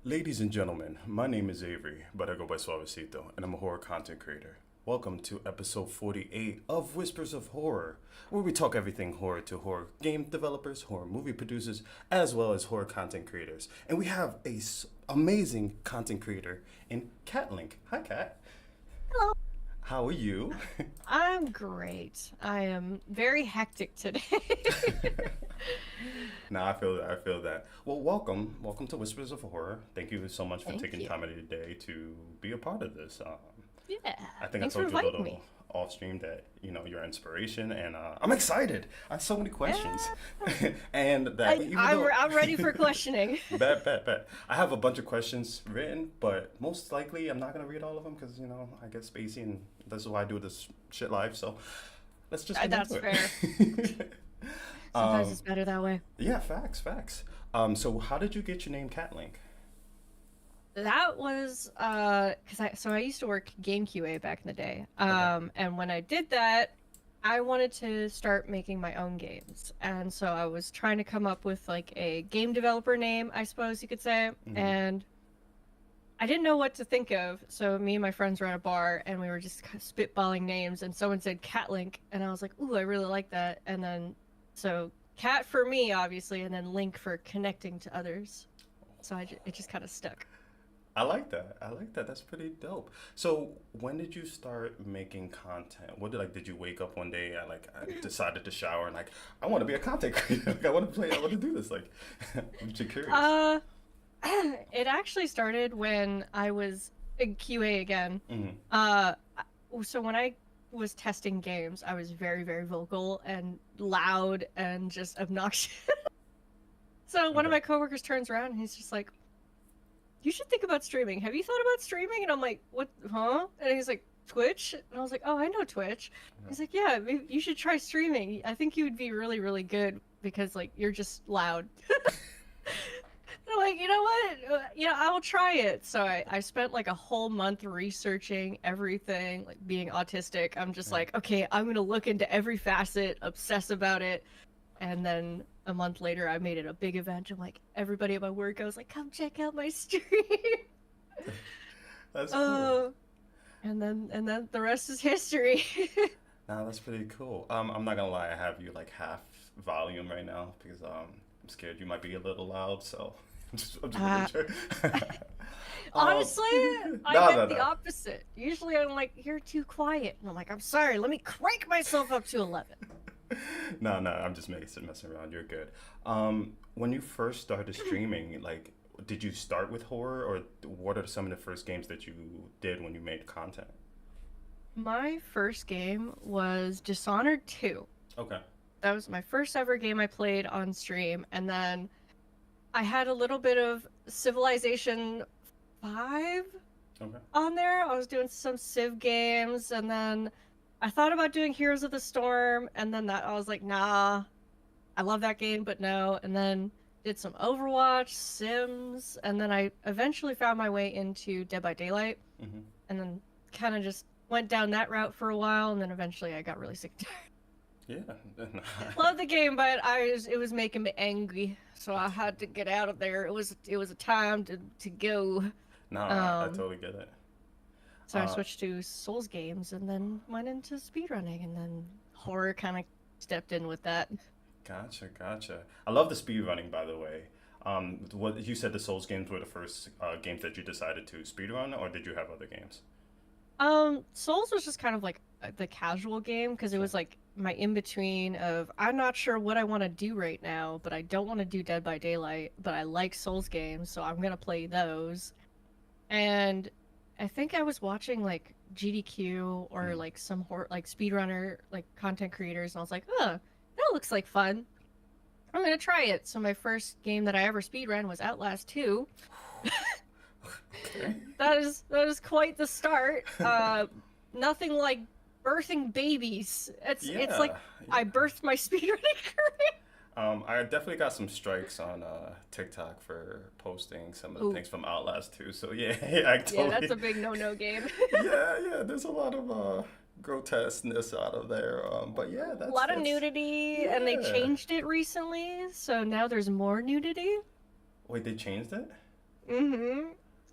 Ladies and gentlemen, my name is Avery, but I go by Soavecito, and I'm a horror content creator. Welcome to episode 48 of Whispers of Horror, where we talk everything horror to horror game developers, horror movie producers, as well as horror content creators. And we have a amazing content creator in KatLink. Hi, Kat. Hello. How are you? I'm great. I am very hectic today. Nah, I feel that. I feel that. Well, welcome to Whispers of Horror. Thank you so much for Thank taking you. time out of your day to be a part of this. Yeah. I think I Thanks for told you a inviting little me. off stream that your inspiration, and I'm excited. I have so many questions, Yeah. and that even I'm, though I'm ready for questioning. bet, I have a bunch of questions written, but most likely I'm not gonna read all of them because I get spacey, and that's why I do this shit live. So let's just get That's into fair. it. Sometimes it's better that way. Yeah, facts. So how did you get your name, KatLink? That was because I used to work game QA back in the day. Okay. And when I did that, I wanted to start making my own games. And so I was trying to come up with like a game developer name, I suppose you could say. Hmm. And I didn't know what to think of, so me and my friends were at a bar and we were just kind of spitballing names, and someone said KatLink, and I was like, "Ooh, I really like that." And then, so cat for me, obviously, and then link for connecting to others. So it just kind of stuck. I like that. I like that. That's pretty dope. So when did you start making content? Did you wake up one day and I decided to shower and I want to be a content creator. I want to play. I want to do this. I'm just curious. Uh, it actually started when I was in QA again. Hmm. Uh, so when I was testing games, I was very, very vocal and loud and just obnoxious. So one of Okay. my coworkers turns around and he's just like, "You should think about streaming. Have you thought about streaming?" And I'm like, "What? Huh?" And he's like, "Twitch?" And I was like, "Oh, I know Twitch." He's like, "Yeah, maybe you should try streaming. I think you would be really, really good because like you're just loud." And I'm like, "You know what? Yeah, I'll try it." So I spent like a whole month researching everything, like being autistic. I'm just Yeah. like, okay, I'm gonna look into every facet, obsess about it. And then a month later, I made it a big event. I'm like, everybody at my work, I was like, "Come check out my stream." That's cool. Oh, and then the rest is history. Nah, that's pretty cool. I'm not gonna lie. I have you like half volume right now because I'm scared you might be a little loud. So I'm just making Uh, sure. um, Honestly, I no, get no, the no. opposite. Usually, I'm like, "You're too quiet," and I'm like, "I'm sorry. Let me crank myself up to 11." No, I'm just messing around. You're good. When you first started streaming, did you start with horror, or what are some of the first games that you did when you made content? My first game was Dishonored 2. Okay. That was my first ever game I played on stream, and then I had a little bit of Civilization 5 Okay. on there. I was doing some Civ games, and then I thought about doing Heroes of the Storm, and then that I was like, nah, I love that game, but no. And then did some Overwatch, Sims, and then I eventually found my way into Dead by Daylight, Hmm. and then kind of just went down that route for a while, and then eventually I got really sick. Yeah. Love the game, but it was making me angry, so I had to get out of there. It was a time to go. No, I Um, totally get it. so I Uh, switched to Souls games, and then went into speedrunning, and then horror kind of stepped in with that. gotcha. I love the speed running, by the way. What you said, the Souls games were the first games that you decided to speed run, or did you have other games? Souls was just kind of like the casual game because it Sure. was like my in between of I'm not sure what I want to do right now, but I don't want to do Dead by Daylight, but I like Souls games, so I'm gonna play those. And I think I was watching like GDQ or Mm. like some like speedrunner like content creators, and I was like, "Huh, that looks like fun. I'm gonna try it." So my first game that I ever speedrun was Outlast 2. Okay. That is quite the start. Nothing like birthing babies. It's like Yeah, I yeah. birthed my speedrunning career. I definitely got some strikes on TikTok for posting some of the Ooh, things from Outlast too. So yeah, I yeah, that's totally. a big no-no game. Yeah. There's a lot of grotesqueness out of there. But yeah, A that's lot of that's nudity, and they yeah. changed it recently, so now there's more nudity. Wait, they changed it?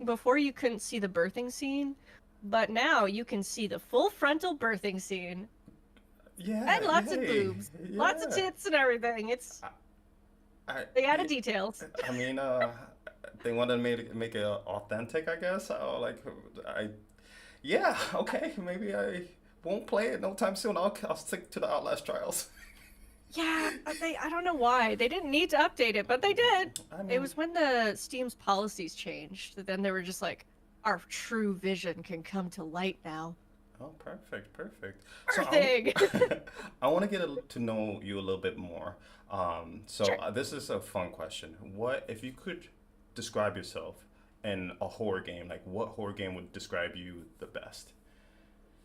Before you couldn't see the birthing scene, but now you can see the full frontal birthing scene. Yeah, And lots of yay, boobs, lots of yeah. tits and everything. They added details. I mean, they wanted to make it authentic, I guess. Yeah, okay, maybe I won't play it no time soon. I'll stick to the Outlast trials. Yeah, I don't know why. They didn't need to update it, but they did. I It mean, was when the Steam's policies changed that then they were just like, our true vision can come to light now. oh, perfect, perfect. So Our thing. I want to get to know you a little bit more. Sure. This is a fun question. What if you could describe yourself in a horror game? Like, what horror game would describe you the best?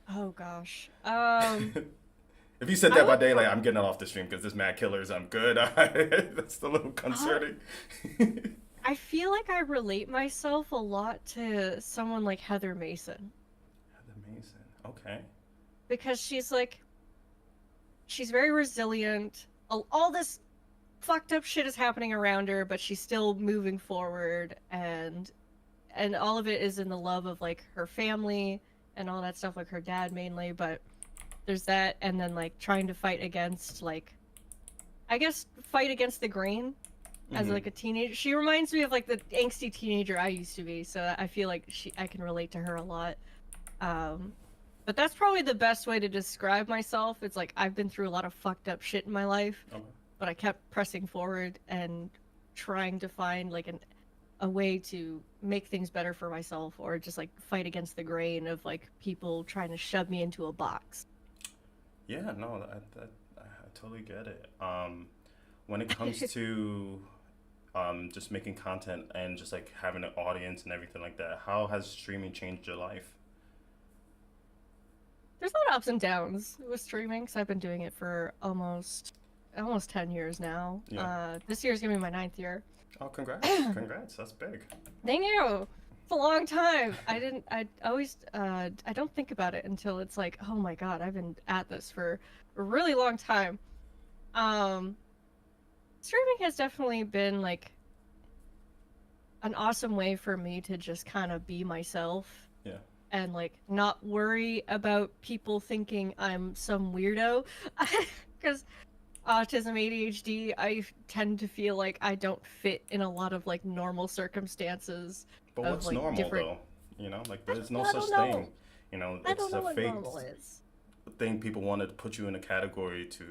Oh gosh. If you said I that by would daylight, prob- I'm getting it off the stream because this mad killers. I'm good. That's a little uh, concerning. I feel like I relate myself a lot to someone like Heather Mason Amazing. Okay. because she's very resilient. All this fucked up shit is happening around her, but she's still moving forward, and all of it is in the love of like her family and all that stuff, like her dad mainly. But there's that, and then like trying to fight against like, I guess, fight against the grain as Hmm. like a teenager. She reminds me of like the angsty teenager I used to be, so I feel like I can relate to her a lot. Um, but that's probably the best way to describe myself. It's like I've been through a lot of fucked up shit in my life, Okay. but I kept pressing forward and trying to find like a way to make things better for myself, or just like fight against the grain of like people trying to shove me into a box. Yeah. No. I totally get it. When it comes to just making content and just like having an audience and everything like that, how has streaming changed your life? There's a lot of ups and downs with streaming because I've been doing it for almost 10 years now. Yeah. This year's gonna be my ninth year. Oh, congrats. Congrats. That's big. Thank you. It's a long time. I always I don't think about it until it's like, oh my god, I've been at this for a really long time. Um, Streaming has definitely been like an awesome way for me to just kind of be myself Yeah. and like not worry about people thinking I'm some weirdo. Because autism, ADHD, I tend to feel like I don't fit in a lot of like normal circumstances But of what's like normal different. though? Like there's no I such don't know. thing. I It's don't know a what fake normal is. thing. People wanted to put you in a category to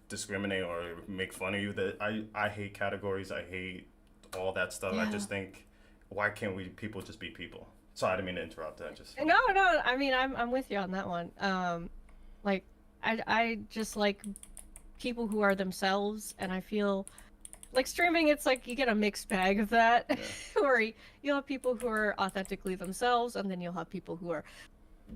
discriminate or make fun of you. That I hate categories. I hate all that stuff. I Yeah. just think, why can't we people just be people? Sorry, I didn't mean to interrupt. I just No, no. I mean, I'm with you on that one. Like I just like people who are themselves, and I feel like streaming. It's like you get a mixed bag of that, yeah. where you'll have people who are authentically themselves, and then you'll have people who are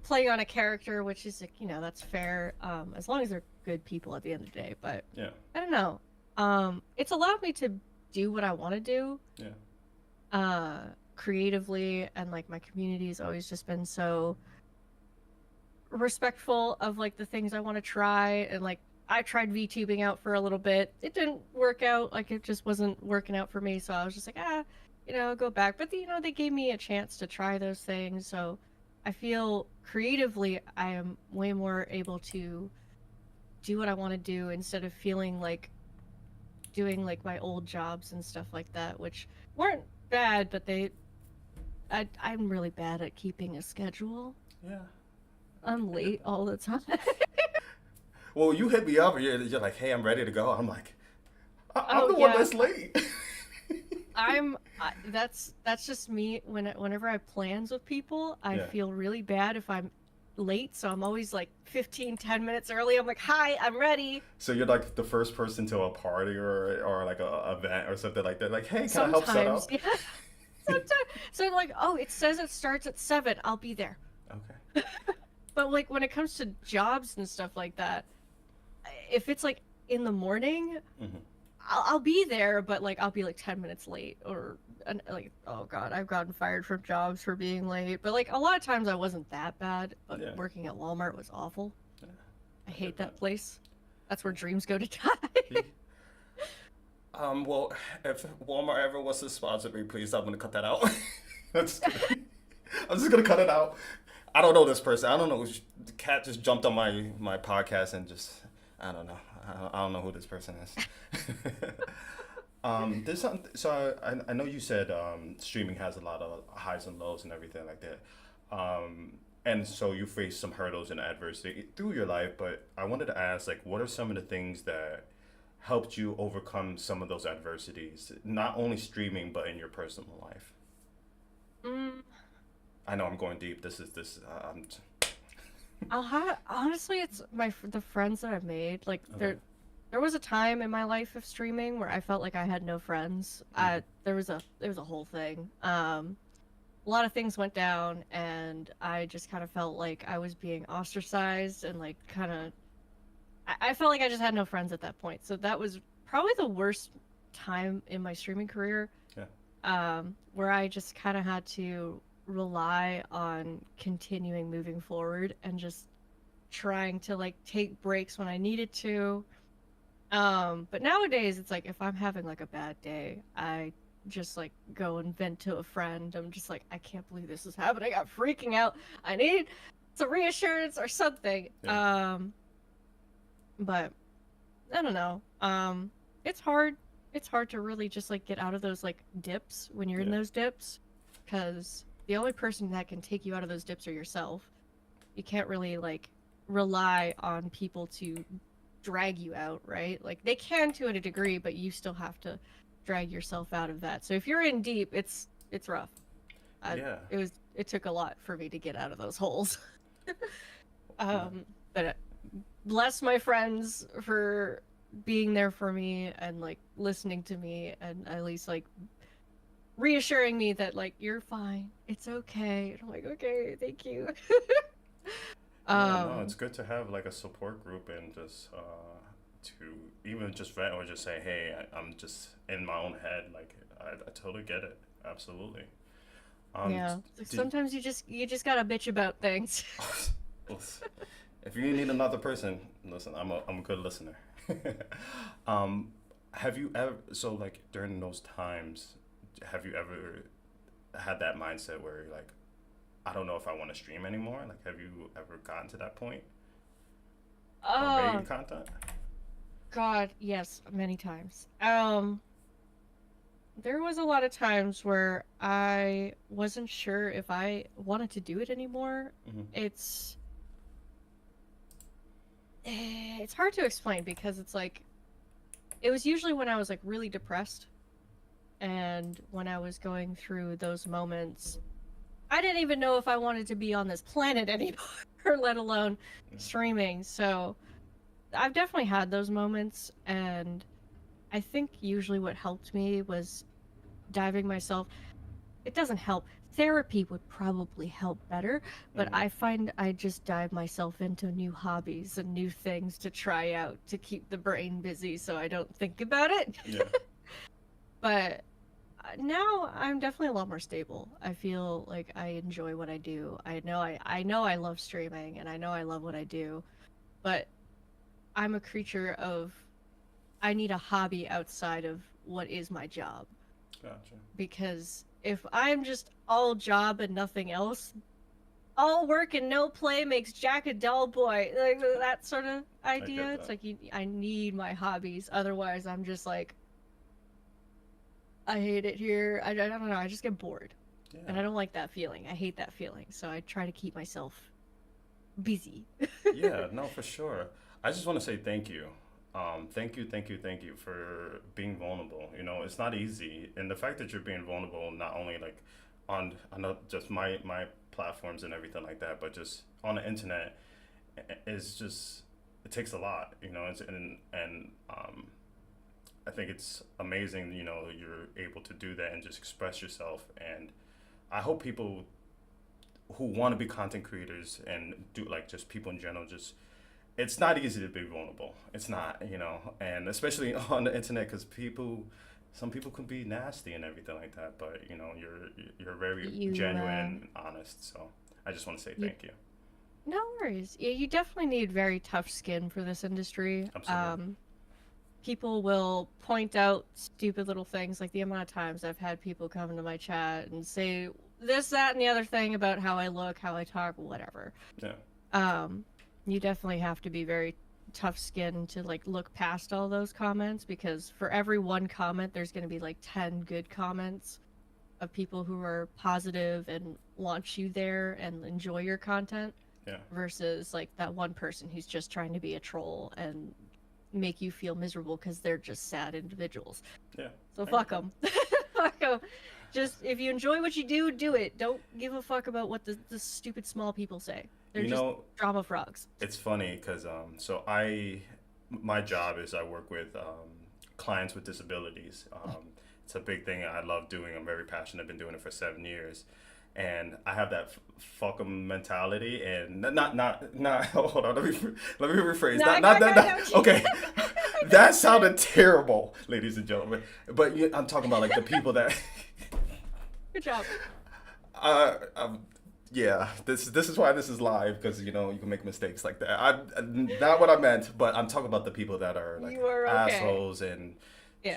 playing on a character, which is like, that's fair, as long as they're good people at the end of the day. But Yeah. I don't know. It's allowed me to do what I want to do. Yeah. Creatively, and like my community's always just been so respectful of like the things I want to try. And like I tried VTubing out for a little bit. It didn't work out. Like it just wasn't working out for me. So I was just like, go back. But they gave me a chance to try those things. So I feel creatively I am way more able to do what I want to do instead of feeling like doing like my old jobs and stuff like that, which weren't bad, but I'm really bad at keeping a schedule. Yeah. I'm I get late that. all the time. Well, you hit me up. You're like, hey, I'm ready to go. I'm like, I'm Oh the one yeah, that's late. that's just me. Whenever I have plans with people, I Yeah. feel really bad if I'm late, so I'm always like 10 minutes early. I'm like, hi, I'm ready. So you're like the first person to a party or like a event or something like that. Like, hey, can I help set Sometimes, up? yeah. Sometimes, so like, oh, it says it starts at 7. I'll be there. Okay. But like when it comes to jobs and stuff like that, if it's like in the morning, Hmm. I'll be there, but like I'll be like 10 minutes late, or like, oh god, I've gotten fired from jobs for being late. But like a lot of times I wasn't that bad, but Yeah. working at Walmart was awful. Yeah. I I hate get that that. place. That's where dreams go to die. Well, if Walmart ever wants to sponsor me, please, I'm gonna cut that out. That's I'm just gonna cut it out. I don't know this person. I don't know. The cat just jumped on my podcast and just I don't know. I don't know who this person is. There's something. So I know you said streaming has a lot of highs and lows and everything like that. And so you face some hurdles and adversity through your life. But I wanted to ask, like, what are some of the things that helped you overcome some of those adversities, not only streaming but in your personal life? Mm, I know I'm going deep. This is this. I'll have honestly, it's the friends that I've made. Like Okay. there was a time in my life of streaming where I felt like I had no friends. Mhm. There was a whole thing. A lot of things went down, and I just kind of felt like I was being ostracized and like kind of I felt like I just had no friends at that point. So that was probably the worst time in my streaming career, Yeah. where I just kind of had to rely on continuing moving forward and just trying to like take breaks when I needed to. But nowadays it's like if I'm having like a bad day, I just like go and vent to a friend. I'm just like, I can't believe this is happening. I'm freaking out. I need some reassurance or something. Yeah. But I don't know. It's hard. It's hard to really just like get out of those like dips when you're in Yeah. those dips, because the only person that can take you out of those dips are yourself. You can't really like rely on people to drag you out, right? Like they can to a degree, but you still have to drag yourself out of that. So if you're in deep, it's rough. Yeah. It took a lot for me to get out of those holes. No. But bless my friends for being there for me and like listening to me and at least like reassuring me that like you're fine, it's okay. And I'm like, okay, thank you. Yeah, no, um it's good to have like a support group and just to even just vent or just say, hey, I'm just in my own head. Like I totally get it. Absolutely. yeah, like Did sometimes you just gotta bitch about things. if you need another person, listen, I'm a good listener. um, have you ever so like during those times, have you ever had that mindset where you're like, I don't know if I want to stream anymore? Like, have you ever gotten to that point or Oh made content? God, yes, many times. There was a lot of times where I wasn't sure if I wanted to do it anymore. Hmm. It's it's hard to explain because it's like it was usually when I was like really depressed and when I was going through those moments. I didn't even know if I wanted to be on this planet anymore, let alone streaming. So I've definitely had those moments, and I think usually what helped me was diving myself. It doesn't help. Therapy would probably help better, but Hmm. I find I just dive myself into new hobbies and new things to try out to keep the brain busy so I don't think about it. Yeah. But now I'm definitely a lot more stable. I feel like I enjoy what I do. I know I love streaming and I know I love what I do, but I'm a creature of I need a hobby outside of what is my job, Gotcha. because if I'm just all job and nothing else, all work and no play makes Jack a dull boy. Like that sort of I get idea. It's that. like I need my hobbies. Otherwise, I'm just like, I hate it here. I don't know. I just get bored. Yeah. And I don't like that feeling. I hate that feeling. So I try to keep myself busy. Yeah, no, for sure. I just want to say thank you. Thank you for being vulnerable. You know, it's not easy, and the fact that you're being vulnerable, not only like on not just my platforms and everything like that, but just on the internet, is just it takes a lot. You know, and I think it's amazing. You know, you're able to do that and just express yourself, and I hope people who want to be content creators and do like just people in general just it's not easy to be vulnerable. It's not, you know, and especially on the internet because some people can be nasty and everything like that. But you know, you're very You genuine and honest. So I just want to say you thank you. no worries. Yeah, you definitely need very tough skin for this industry. Absolutely. people will point out stupid little things, like the amount of times I've had people come into my chat and say this, that, and the other thing about how I look, how I talk, whatever. Yeah. You definitely have to be very tough skinned to like look past all those comments, because for every one comment there's going to be like 10 good comments of people who are positive and want you there and enjoy your content, Yeah. versus like that one person who's just trying to be a troll and make you feel miserable because they're just sad individuals. Yeah. So fuck them. Fuck them. Just, if you enjoy what you do, do it. Don't give a fuck about what the stupid small people say. They're You just know, drama frogs. it's funny because my job is I work with clients with disabilities. It's a big thing I love doing. I'm very passionate. I've been doing it for 7 years, and I have that fuck 'em mentality. And not hold on. Let me rephrase. No, Okay, that sounded terrible, ladies and gentlemen. But I'm talking about like the people that. Good job. Yeah, this is why this is live, because you can make mistakes like that. Not what I meant, but I'm talking about the people that are like You are okay. assholes and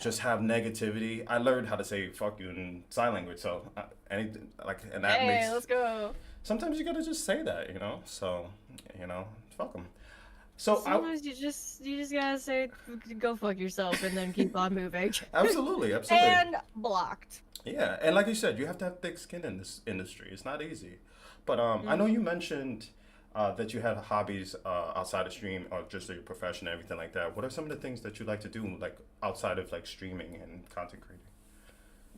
just have negativity. I learned how to say "fuck you" in sign language, so anything like, and that Hey, let's go. Sometimes you gotta just say that, So, fuck them. So sometimes you just gotta say go fuck yourself and then keep on moving. Absolutely. And blocked. Yeah, and like you said, you have to have thick skin in this industry. It's not easy. But I know you mentioned that you had hobbies outside of stream, or just your profession and everything like that. What are some of the things that you like to do, like outside of like streaming and content creating?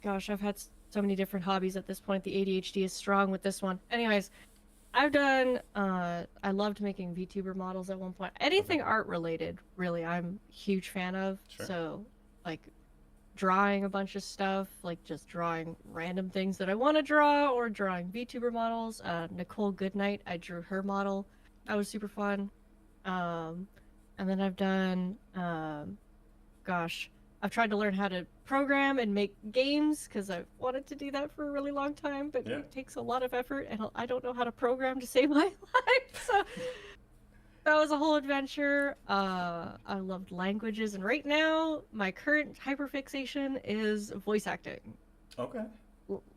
Gosh, I've had so many different hobbies at this point. The ADHD is strong with this one. Anyways, I've done, I loved making VTuber models at one point. Anything art related, really, I'm a huge fan of. Sure. So, like, drawing a bunch of stuff, like just drawing random things that I want to draw, or drawing VTuber models. Nicole Goodnight, I drew her model. That was super fun. And then I've done, gosh, I've tried to learn how to program and make games, because I've wanted to do that for a really long time, but it takes a lot of effort, and I don't know how to program to save my life. So that was a whole adventure. I loved languages, and right now my current hyperfixation is voice acting. Okay.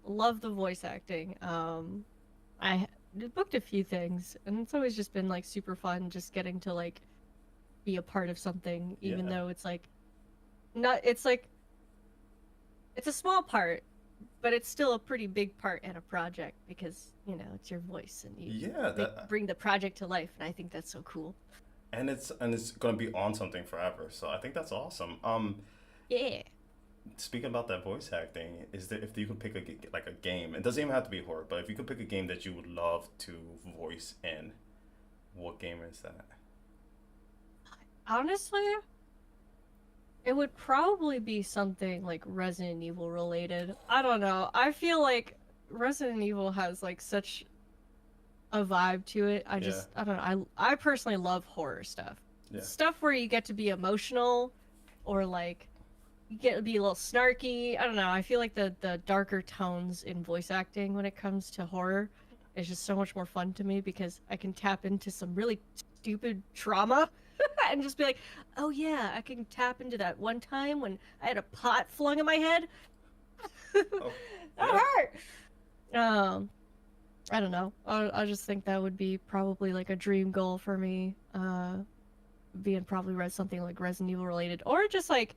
Love the voice acting. I booked a few things, and it's always just been like super fun, just getting to like be a part of something, even though it's like it's a small part, but it's still a pretty big part in a project, because it's your voice, and you bring the project to life, and I think that's so cool. And it's gonna be on something forever, so I think that's awesome. Yeah. Speaking about that voice acting, if you could pick a game, it doesn't even have to be horror, but if you could pick a game that you would love to voice in, what game is that? Honestly, it would probably be something like Resident Evil related. I don't know. I feel like Resident Evil has like such a vibe to it. I don't know. I personally love horror stuff. Yeah. Stuff where you get to be emotional, or like you get to be a little snarky. I don't know. I feel like the darker tones in voice acting when it comes to horror is just so much more fun to me, because I can tap into some really stupid trauma and just be like, oh yeah, I can tap into that one time when I had a pot flung at my head. That hurt. I don't know. I just think that would be probably like a dream goal for me. Being probably something like Resident Evil related, or just like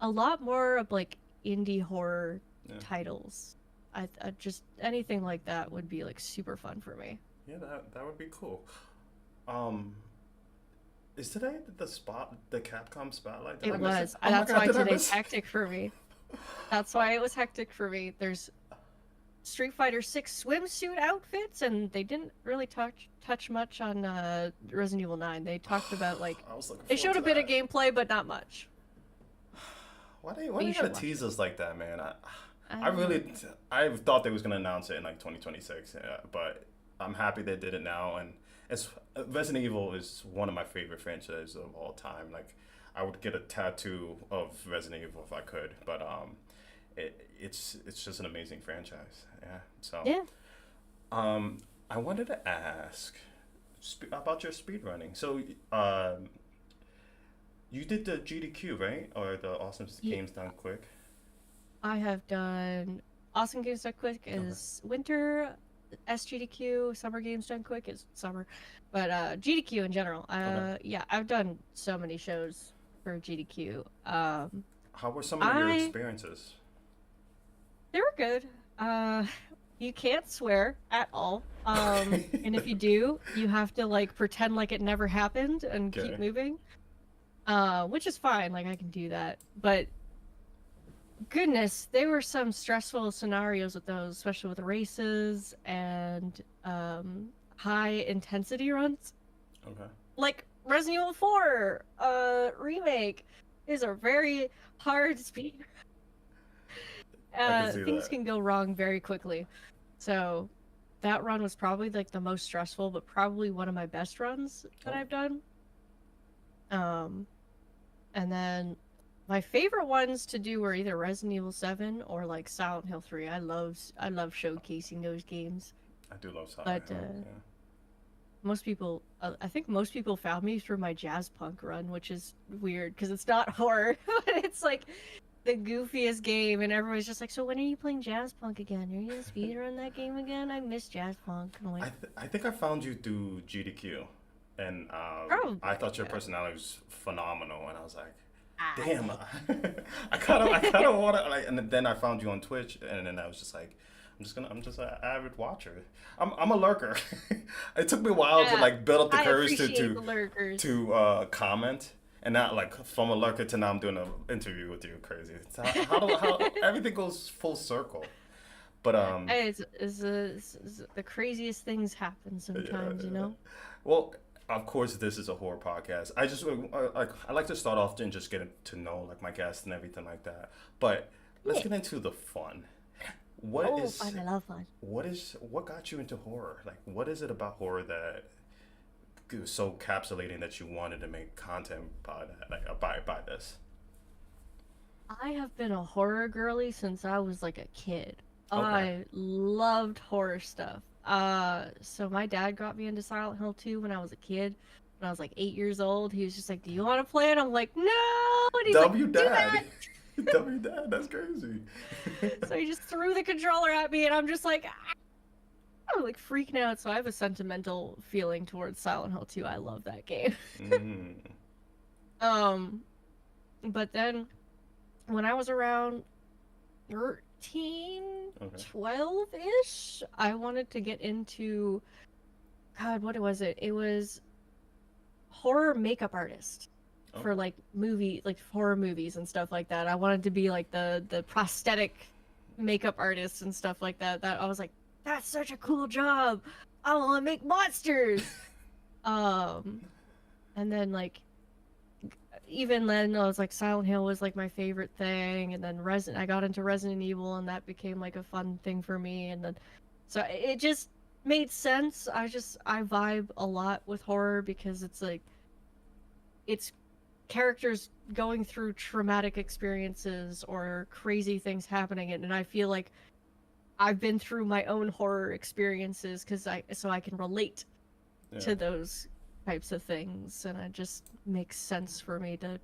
a lot more of like indie horror titles. I just anything like that would be like super fun for me. Yeah, that would be cool. Is today the Capcom Spotlight? It was. That's why today's hectic for me. That's why it was hectic for me. There's Street Fighter 6 swimsuit outfits, and they didn't really touch much on Resident Evil 9. They talked about like they showed a bit of gameplay, but not much. Why do you gotta tease us like that, man? I thought they was gonna announce it in like 2026, but I'm happy they did it now. And Resident Evil is one of my favorite franchises of all time. Like, I would get a tattoo of Resident Evil if I could, but it's just an amazing franchise. Yeah. So I wanted to ask about your speedrunning. So You did the GDQ, right? Or the Awesome Ye- Games Done Quick? I have done Awesome Games Done Quick Okay. is winter, SGDQ, Summer Games Done Quick is summer, but GDQ in general. Okay. Yeah, I've done so many shows for GDQ. How were some of your I experiences? They were good. Uh, you can't swear at all. And if you do, you have to like pretend like it never happened and keep Okay. moving. Which is fine, like I can do that. But goodness, there were some stressful scenarios with those, especially with races and high intensity runs. Okay. Like Resident Evil 4 remake is a very hard speed. I can see Things that. can go wrong very quickly. So that run was probably like the most stressful, but probably one of my best runs that Oh, I've done. Um, and then my favorite ones to do were either Resident Evil 7 or like Silent Hill 3. I love showcasing those games. I do love Silent But Hill. Yeah. most people, I think most people found me through my jazz punk run, which is weird because it's not horror, but it's like the goofiest game, and everybody's just like, "So when are you playing jazz punk again? Are you gonna speedrun that game again? I miss jazz punk." I'm like, I think I found you through GDQ, and I probably, thought your yeah. personality was phenomenal, and I was like, Ah, damn, thanks. I kind of want to like. And then I found you on Twitch, and then I was just like, I'm just an avid watcher. I'm a lurker. It took me a while to Yeah, like build up the I courage appreciate the lurkers. to comment. And not like from a lurker to now I'm doing an interview with you, crazy. It's how everything goes full circle. But It's the craziest things happen yeah, sometimes, you yeah. know? Well, of course, this is a horror podcast. I like to start off and just get to know like my guests and everything like that. But let's Yeah. get into the fun. What Oh, is fun! I love fun. what got you into horror? Like, what is it about horror that was so capsulating that you wanted to make content by that, like by this? I have been a horror girly since I was like a kid. Okay. I loved horror stuff. So my dad got me into Silent Hill 2 when I was a kid. When I was like 8 years old, he was just like, "Do you want to play it?" I'm like, "No!" And he's like, W "Do Dad. that!" W Dad. That's crazy. So he just threw the controller at me, and I'm just like, I'm like freaking out. So I have a sentimental feeling towards Silent Hill 2. I love that game. Mm, Um, but then when I was around 13, okay. 12-ish, I wanted to get into, God, what was it? It was horror makeup artist for Okay. like like horror movies and stuff like that. I wanted to be like the prosthetic makeup artist and stuff like that. That I was like, that's such a cool job. I want to make monsters. Um, and then like even then I was like Silent Hill was like my favorite thing, and then Resident I got into Resident Evil, and that became like a fun thing for me, and then so it just made sense. I vibe a lot with horror because it's like it's characters going through traumatic experiences or crazy things happening, and I feel like I've been through my own horror experiences because I can relate Yeah. to those types of things, and it just makes sense for me to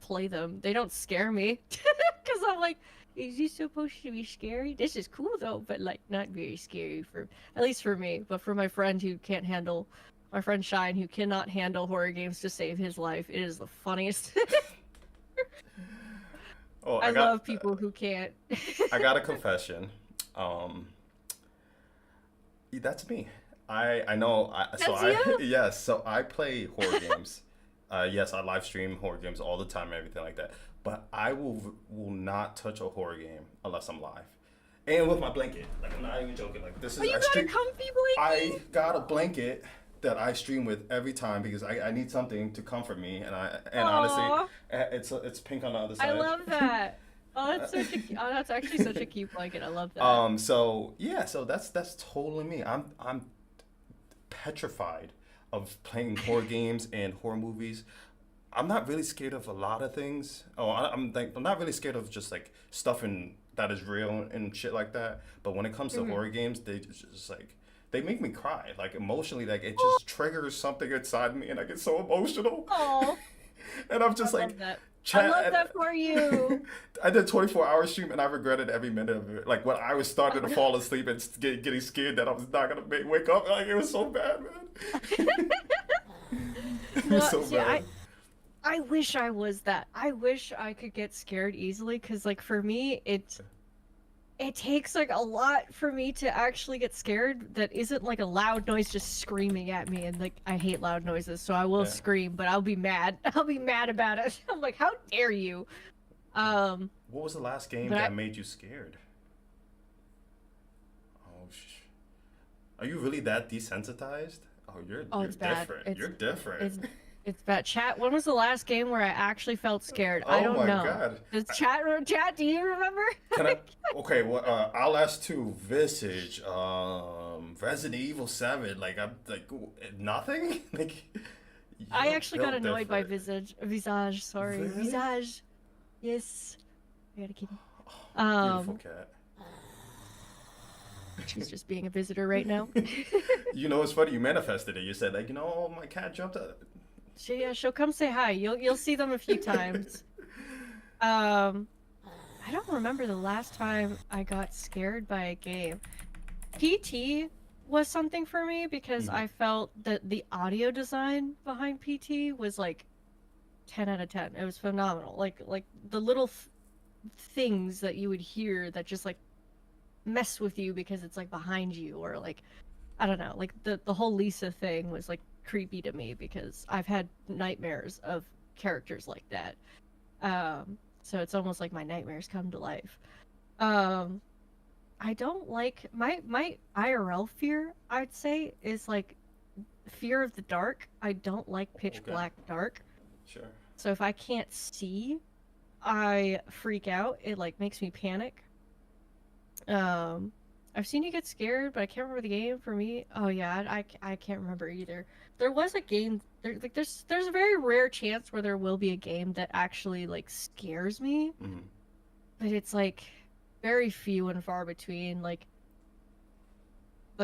play them. They don't scare me because I'm like, is this supposed to be scary? This is cool though, but like not very scary for at least for me. But for my friend who can't handle, my friend Shine who cannot handle horror games to save his life, it is the funniest. Oh, I love people who can't. I got a confession. Um, that's me. I know. That's you. Yes. So I play horror games. Yes, I live stream horror games all the time and everything like that. But I will not touch a horror game unless I'm live, and with my blanket. Like I'm not even joking. Like this Oh, is you I got a stream. comfy I blankie? got a blanket that I stream with every time because I need something to comfort me, and honestly, Aw, it's pink on the other I side. love that. Oh, oh, that's actually such a cute blanket. I love that. So yeah, so that's totally me. I'm petrified of playing horror games and horror movies. I'm not really scared of a lot of things. I'm not really scared of just like stuff that is real and shit like that. But when it comes to Hmm. horror games, they just like they make me cry like emotionally. Like it Oh, just triggers something inside me, and I get so emotional. oh, And I'm just I like, love that. I chat. love that for you. I did 24-hour stream and I regretted every minute of it. Like when I was starting to fall asleep and getting scared that I was not gonna wake up. Like it was so bad, man. It was No, so see, bad. I wish I was that. I wish I could get scared easily, because like for me, it takes like a lot for me to actually get scared that isn't like a loud noise just screaming at me, and like I hate loud noises, so I will Yeah. scream, but I'll be mad. I'll be mad about it. I'm like, how dare you? Um, What was the last game but I that made you scared? Oh, are you really that desensitized? Oh, oh, you're it's bad. different. You're different. It's bad. Chat, when was the last game where I actually felt scared? I Oh don't my know. god. Does chat, do you remember? Can I? Okay, well, I'll ask two. Visage, Resident Evil 7. Like I'm like nothing. Like I you're actually got built annoyed by different. Visage, sorry. Really? Visage. Yes. I gotta keep him. Beautiful Um, cat. she's just being a visitor right now. You know, it's funny. You manifested it. You said like, oh, my cat jumped up. She'll come say hi. You'll see them a few times. I don't remember the last time I got scared by a game. PT was something for me because Mhm. I felt that the audio design behind PT was like 10 out of 10. It was phenomenal. Like the little things that you would hear that just like mess with you because it's like behind you, or like I don't know, like the whole Lisa thing was like creepy to me because I've had nightmares of characters like that. So it's almost like my nightmares come to life. Um, I don't like my IRL fear, I'd say, is like fear of the dark. I don't like pitch Okay. black dark. Sure. So if I can't see, I freak out. It like makes me panic. Um, I've seen you get scared, but I can't remember the game for me. Oh yeah, I can't remember either. There was a game there's a very rare chance where there will be a game that actually like scares me, Hmm. but it's like very few and far between. Like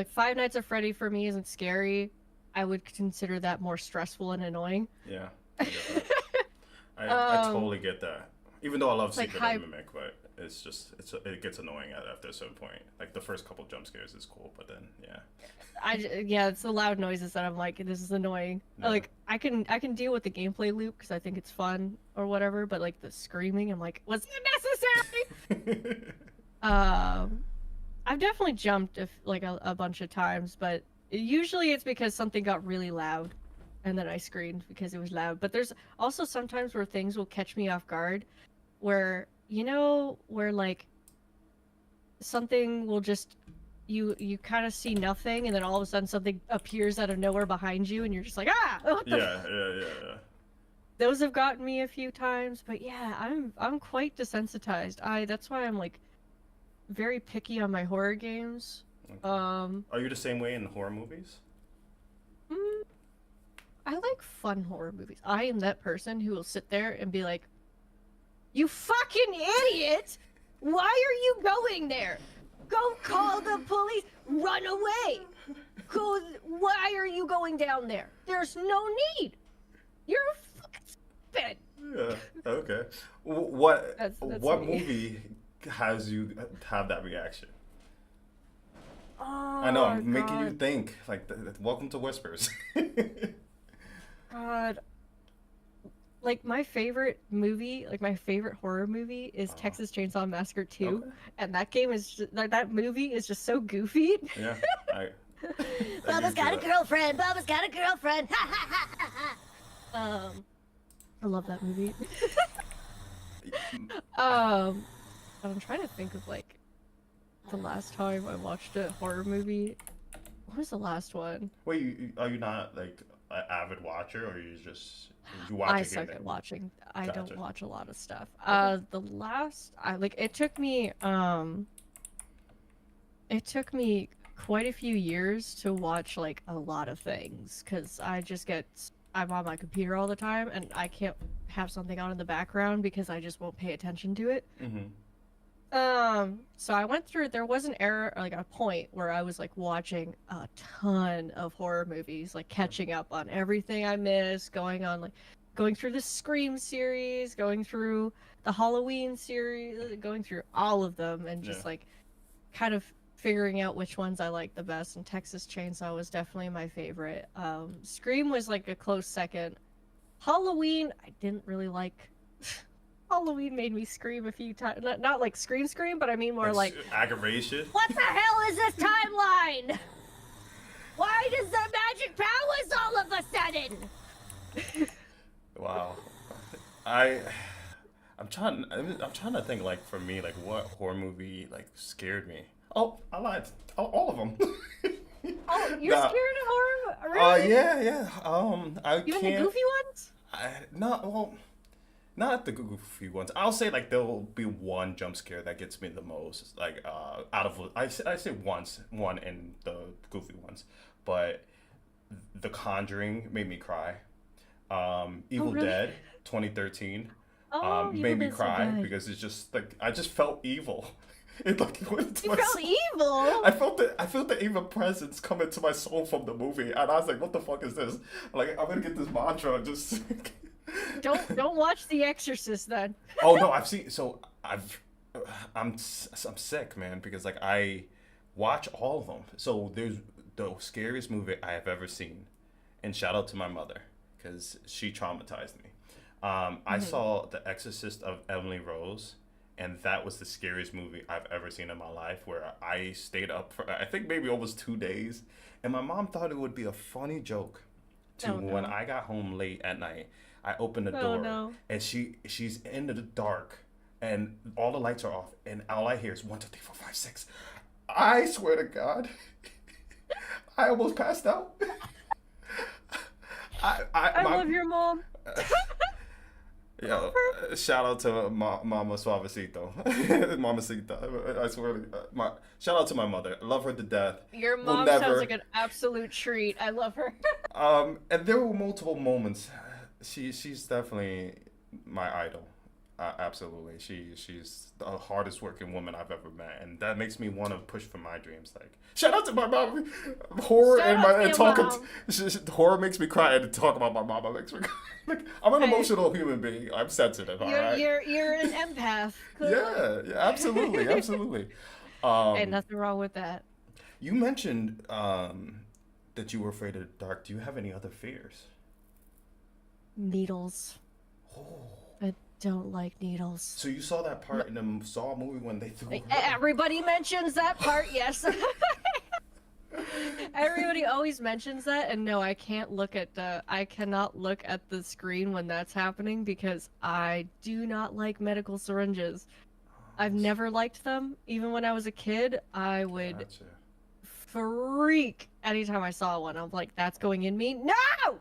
Five Nights at Freddy for me isn't scary. I would consider that more stressful and annoying. Yeah. I get that. I Um, totally get that. Even though I love like Secret high Mimic, but it's just it gets annoying after a certain point. Like the first couple jump scares is cool, but then yeah. yeah, it's the loud noises that I'm like, this is annoying. Yeah. Like I can deal with the gameplay loop because I think it's fun or whatever, but like the screaming, I'm like, was it necessary? I've definitely jumped like a bunch of times, but usually it's because something got really loud, and then I screamed because it was loud. But there's also sometimes where things will catch me off guard, where where like something will just you kind of see nothing, and then all of a sudden something appears out of nowhere behind you, and you're just like, ah, what the Yeah, yeah. those have gotten me a few times. But yeah, I'm quite desensitized. That's why I'm like very picky on my horror games. Okay. um Are you the same way in horror movies? mm, I like fun horror movies. I am that person who will sit there and be like, you fucking idiot, why are you going there? Go call the police. Run away. Go. Why are you going down there? There's no need. You're fucking stupid. Yeah. Okay. What That's what me. movie has you have that reaction? Oh I know I'm making you God. think. Like, welcome to Whispers. God. Like my favorite movie, like my favorite horror movie is Uh, Texas Chainsaw Massacre 2, okay. and that game is just, that movie is just so goofy. Yeah. I. Bubba's agreed got a to girlfriend. Bubba's got a girlfriend. I love that movie. um, I'm trying to think of like the last time I watched a horror movie. What was the last one? Wait, are you not like an avid watcher, or you watch I a game suck that? at watching. I Gotcha. don't watch a lot of stuff. Okay. The last I like it took me quite a few years to watch like a lot of things because I'm on my computer all the time and I can't have something on in the background because I just won't pay attention to it. Mm-hmm. So I went through, there was an era, like a point where I was like watching a ton of horror movies, like catching up on everything I missed, going on like going through the Scream series, going through the Halloween series, going through all of them, and just like kind of figuring out which ones I like the best. And Texas Chainsaw was definitely my favorite. Scream was like a close second. Halloween, I didn't really like. Halloween made me scream a few times. Not like scream, but I mean more like aggravation. what the hell is this timeline? Why does the magic powers all of a sudden? Wow. I'm trying to think, like, for me, like, what horror movie like scared me. Oh, I lied. All of them. Oh, you're scared of horror? Really? Yeah. I Even can't. the goofy ones? Not the goofy ones. I'll say, like, there'll be one jump scare that gets me the most. Like, out of I say one in the goofy ones, but The Conjuring made me cry. Evil really? Dead 2013 Oh, made me Dead's so cry good. because it's just like I just felt evil. It like went into You my felt soul. evil. I felt the evil presence come into my soul from the movie, and I was like, "What the fuck is this?" Like, I'm gonna get this mantra and just. Don't watch The Exorcist then. Oh no, I've seen. So I'm sick, man, because like I watch all of them. So there's the scariest movie I have ever seen, and shout out to my mother because she traumatized me. I saw The Exorcist of Emily Rose, and that was the scariest movie I've ever seen in my life. Where I stayed up for I think maybe almost 2 days, and my mom thought it would be a funny joke to Oh, no. when I got home late at night. I opened the Oh, door, no. and she's in the dark, and all the lights are off, and all I hear is 1, 2, 3, 4, 5, 6. I swear to God, I almost passed out. I love your mom. Yeah, shout out to Mama Suavecito, Mamacita. I swear, shout out to my mother. I love her to death. Your Will mom never. sounds like an absolute treat. I love her. And there were multiple moments. She's definitely my idol. Absolutely, she's the hardest working woman I've ever met, and that makes me want to push for my dreams. Like, shout out to my mom. Horror Shout and out my to and your talking. mom. Horror makes me cry, and to talk about my mama makes me cry. Like, I'm an Hey. emotional human being. I'm sensitive. All right. You're an empath. Yeah, absolutely, absolutely. Ain't nothing wrong with that. You mentioned that you were afraid of the dark. Do you have any other fears? Needles. Oh. I don't like needles. So you saw that part in the Saw movie when they threw. Everybody mentions that part, yes. Everybody always mentions that, and no, I cannot look at the screen when that's happening because I do not like medical syringes. I've never liked them. Even when I was a kid, I would Gotcha. freak anytime I saw one. I'm like, that's going in me. No!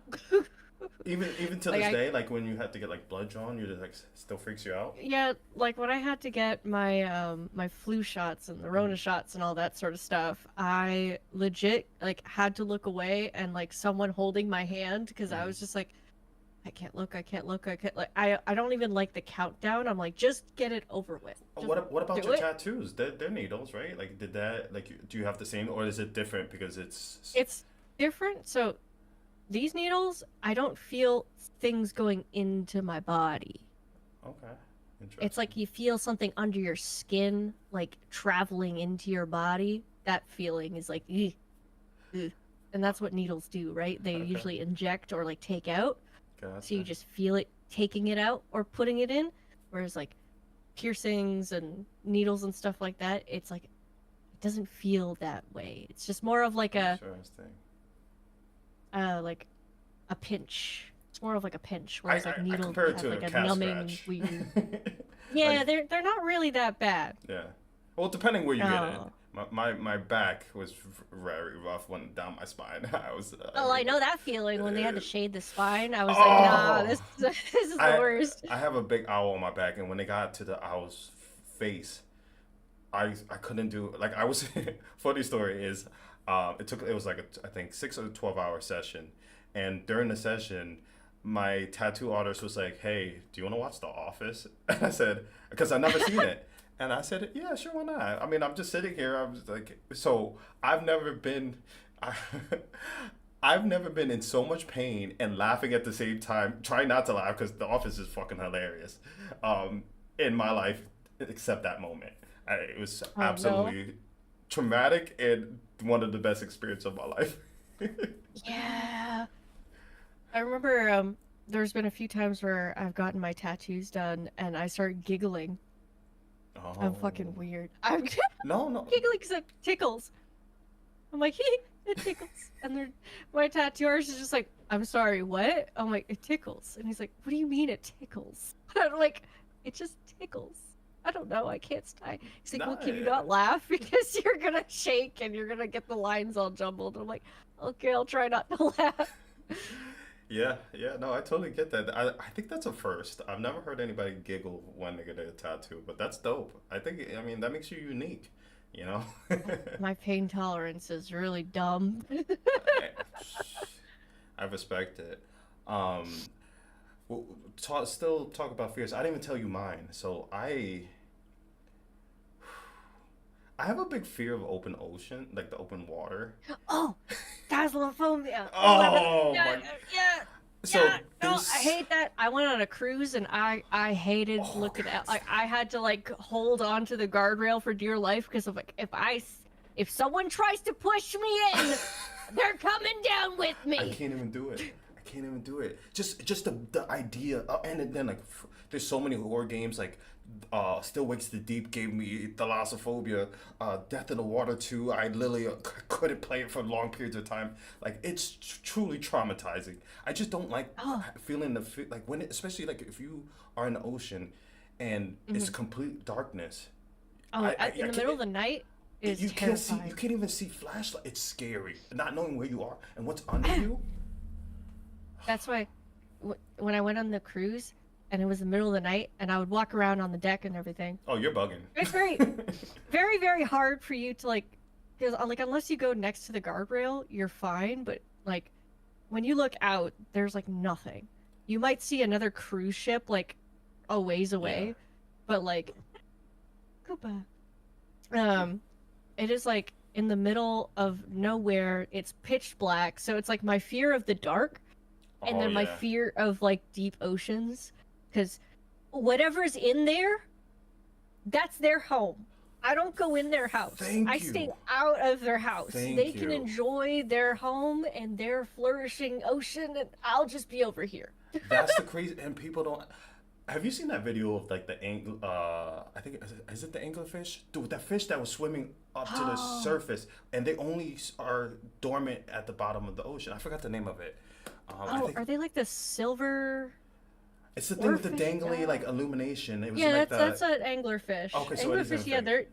Even to Like, this day, like when you had to get like blood drawn, you're just like still freaks you out. Yeah, like when I had to get my my flu shots and the Rona shots and all that sort of stuff, I legit like had to look away and like someone holding my hand because I was just like, I can't look, I can't like I don't even like the countdown. I'm like, just get it over with. Just What about do your it. tattoos? They're needles, right? Like did that like do you have the same or is it different because it's It's different. So these needles, I don't feel things going into my body. okay. Interesting. It's like you feel something under your skin, like traveling into your body. That feeling is like, "Ugh, ugh." And that's what needles do, right? They Okay. usually inject or like take out. Gotcha. So you just feel it taking it out or putting it in. Whereas like piercings and needles and stuff like that, it's like, it doesn't feel that way. It's just more of like Interesting. like a pinch. It's more of like a pinch, whereas like I needles compare it have to like a a cat numbing scratch. weird. Yeah, Like, they're not really that bad. yeah. Well, depending where you get it. Oh. My back was very rough went down my spine. I was. Oh, I know that feeling when they had to shade the spine. I was like, nah, Oh. this is the worst. I have a big owl on my back, and when they got to the owl's face, I couldn't do like I was. Funny story is, it was like I think 6 or 12 hour session, and during the session, my tattoo artist was like, "Hey, do you want to watch The Office?" And I said, because I've never seen it. And I said, yeah, sure, why not? I mean, I'm just sitting here. I was like, so I've never been, I've never been in so much pain and laughing at the same time, trying not to laugh because The Office is fucking hilarious, in my life, except that moment. It was Oh no. absolutely traumatic and one of the best experiences of my life. Yeah. I remember there's been a few times where I've gotten my tattoos done and I start giggling. I'm fucking Oh. weird. I'm No, no. giggling because it tickles. I'm like, hee, it tickles. And then my tattoo artist is just like, I'm sorry, what? I'm like, it tickles. And he's like, what do you mean it tickles? I'm like, it just tickles. I don't know. I can't stay. He's like, well, Nah. can you not laugh? Because you're going to shake and you're going to get the lines all jumbled. I'm like, okay, I'll try not to laugh. Yeah, yeah, no, I totally get that. I think that's a first. I've never heard anybody giggle when they get a tattoo, but that's dope. I mean, that makes you unique, you know? My pain tolerance is really dumb. I, I respect it. Um, still talk about fears. I didn't even tell you mine. So I have a big fear of open ocean, like the open water. Oh, Phasmophobia. Oh Yeah, my. yeah, So yeah. No, I this. hate that. I went on a cruise and I hated Oh looking at, God. like, I had to like hold on to the guardrail for dear life because of like if someone tries to push me in, they're coming down with I me. can't even do it. I can't even do it. Just the idea, and then like there's so many horror games like Still Wakes the Deep gave me thalassophobia. Death in the Water 2, I literally couldn't play it for long periods of time. Like it's truly traumatizing. I just don't like Oh, feeling like when especially like if you are in the ocean and it's mhm. complete darkness. Oh, I in the middle of the night is you can't see, you terrifying. can't even see flashlight. It's scary not knowing where you are and what's under you. That's why when I went on the cruise and it was the middle of the night and I would walk around on the deck and everything. Oh, you're bugging. It's very, very hard for you to like, because like unless you go next to the guardrail, you're fine. But like when you look out, there's like nothing. You might see another cruise ship like a ways Yeah. away, but like go back. Um, it is like in the middle of nowhere. It's pitch black, so it's like my fear of the dark, and Oh then my yeah. fear of like deep oceans, because whatever's in there, that's their home. I don't go in their house. I Thank stay you. out of their house. They Thank can you. enjoy their home and their flourishing ocean, and I'll just be over here. That's the crazy, and people don't. Have you seen that video of like the I think is it the anglerfish? Dude, that fish that was swimming up to the Oh, surface, and they only are dormant at the bottom of the ocean. I forgot the name of it. I oh, think are they like the silver it's the thing with the oarfish? dangly like illumination. It was Yeah, like that's the an anglerfish. okay, so it is Anglerfish, yeah, anything. they're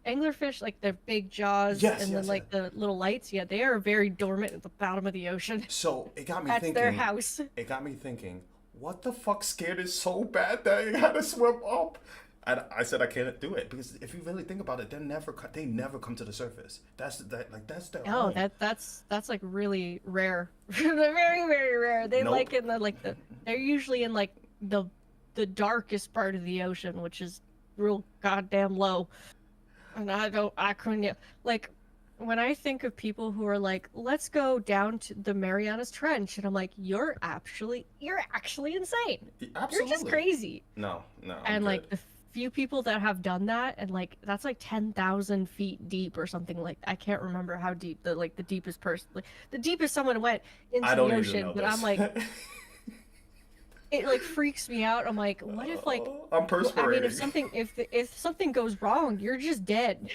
anglerfish like the big jaws Yes, and then yes, yes. like the little lights. Yeah, they are very dormant at the bottom of the ocean. So it got me That's their thinking. house. It got me thinking. What the fuck scared it so bad that I had to swim up? And I said I can't do it because if you really think about it, they never come to the surface. That's their Oh, home. that's like really rare. They're very, very rare. They Nope. like in the like they're usually in like the darkest part of the ocean, which is real goddamn low. And I couldn't like when I think of people who are like, let's go down to the Marianas Trench, and I'm like, you're actually insane. You're just Absolutely. crazy. No, no, I'm And good. like the few people that have done that, and like that's like 10,000 feet deep or something like I can't remember how deep the deepest person like the deepest someone went I into the don't even ocean. know But I'm this. like, it like freaks me out. I'm like, what if like I'm I mean, perspiring. if something goes wrong, you're just dead.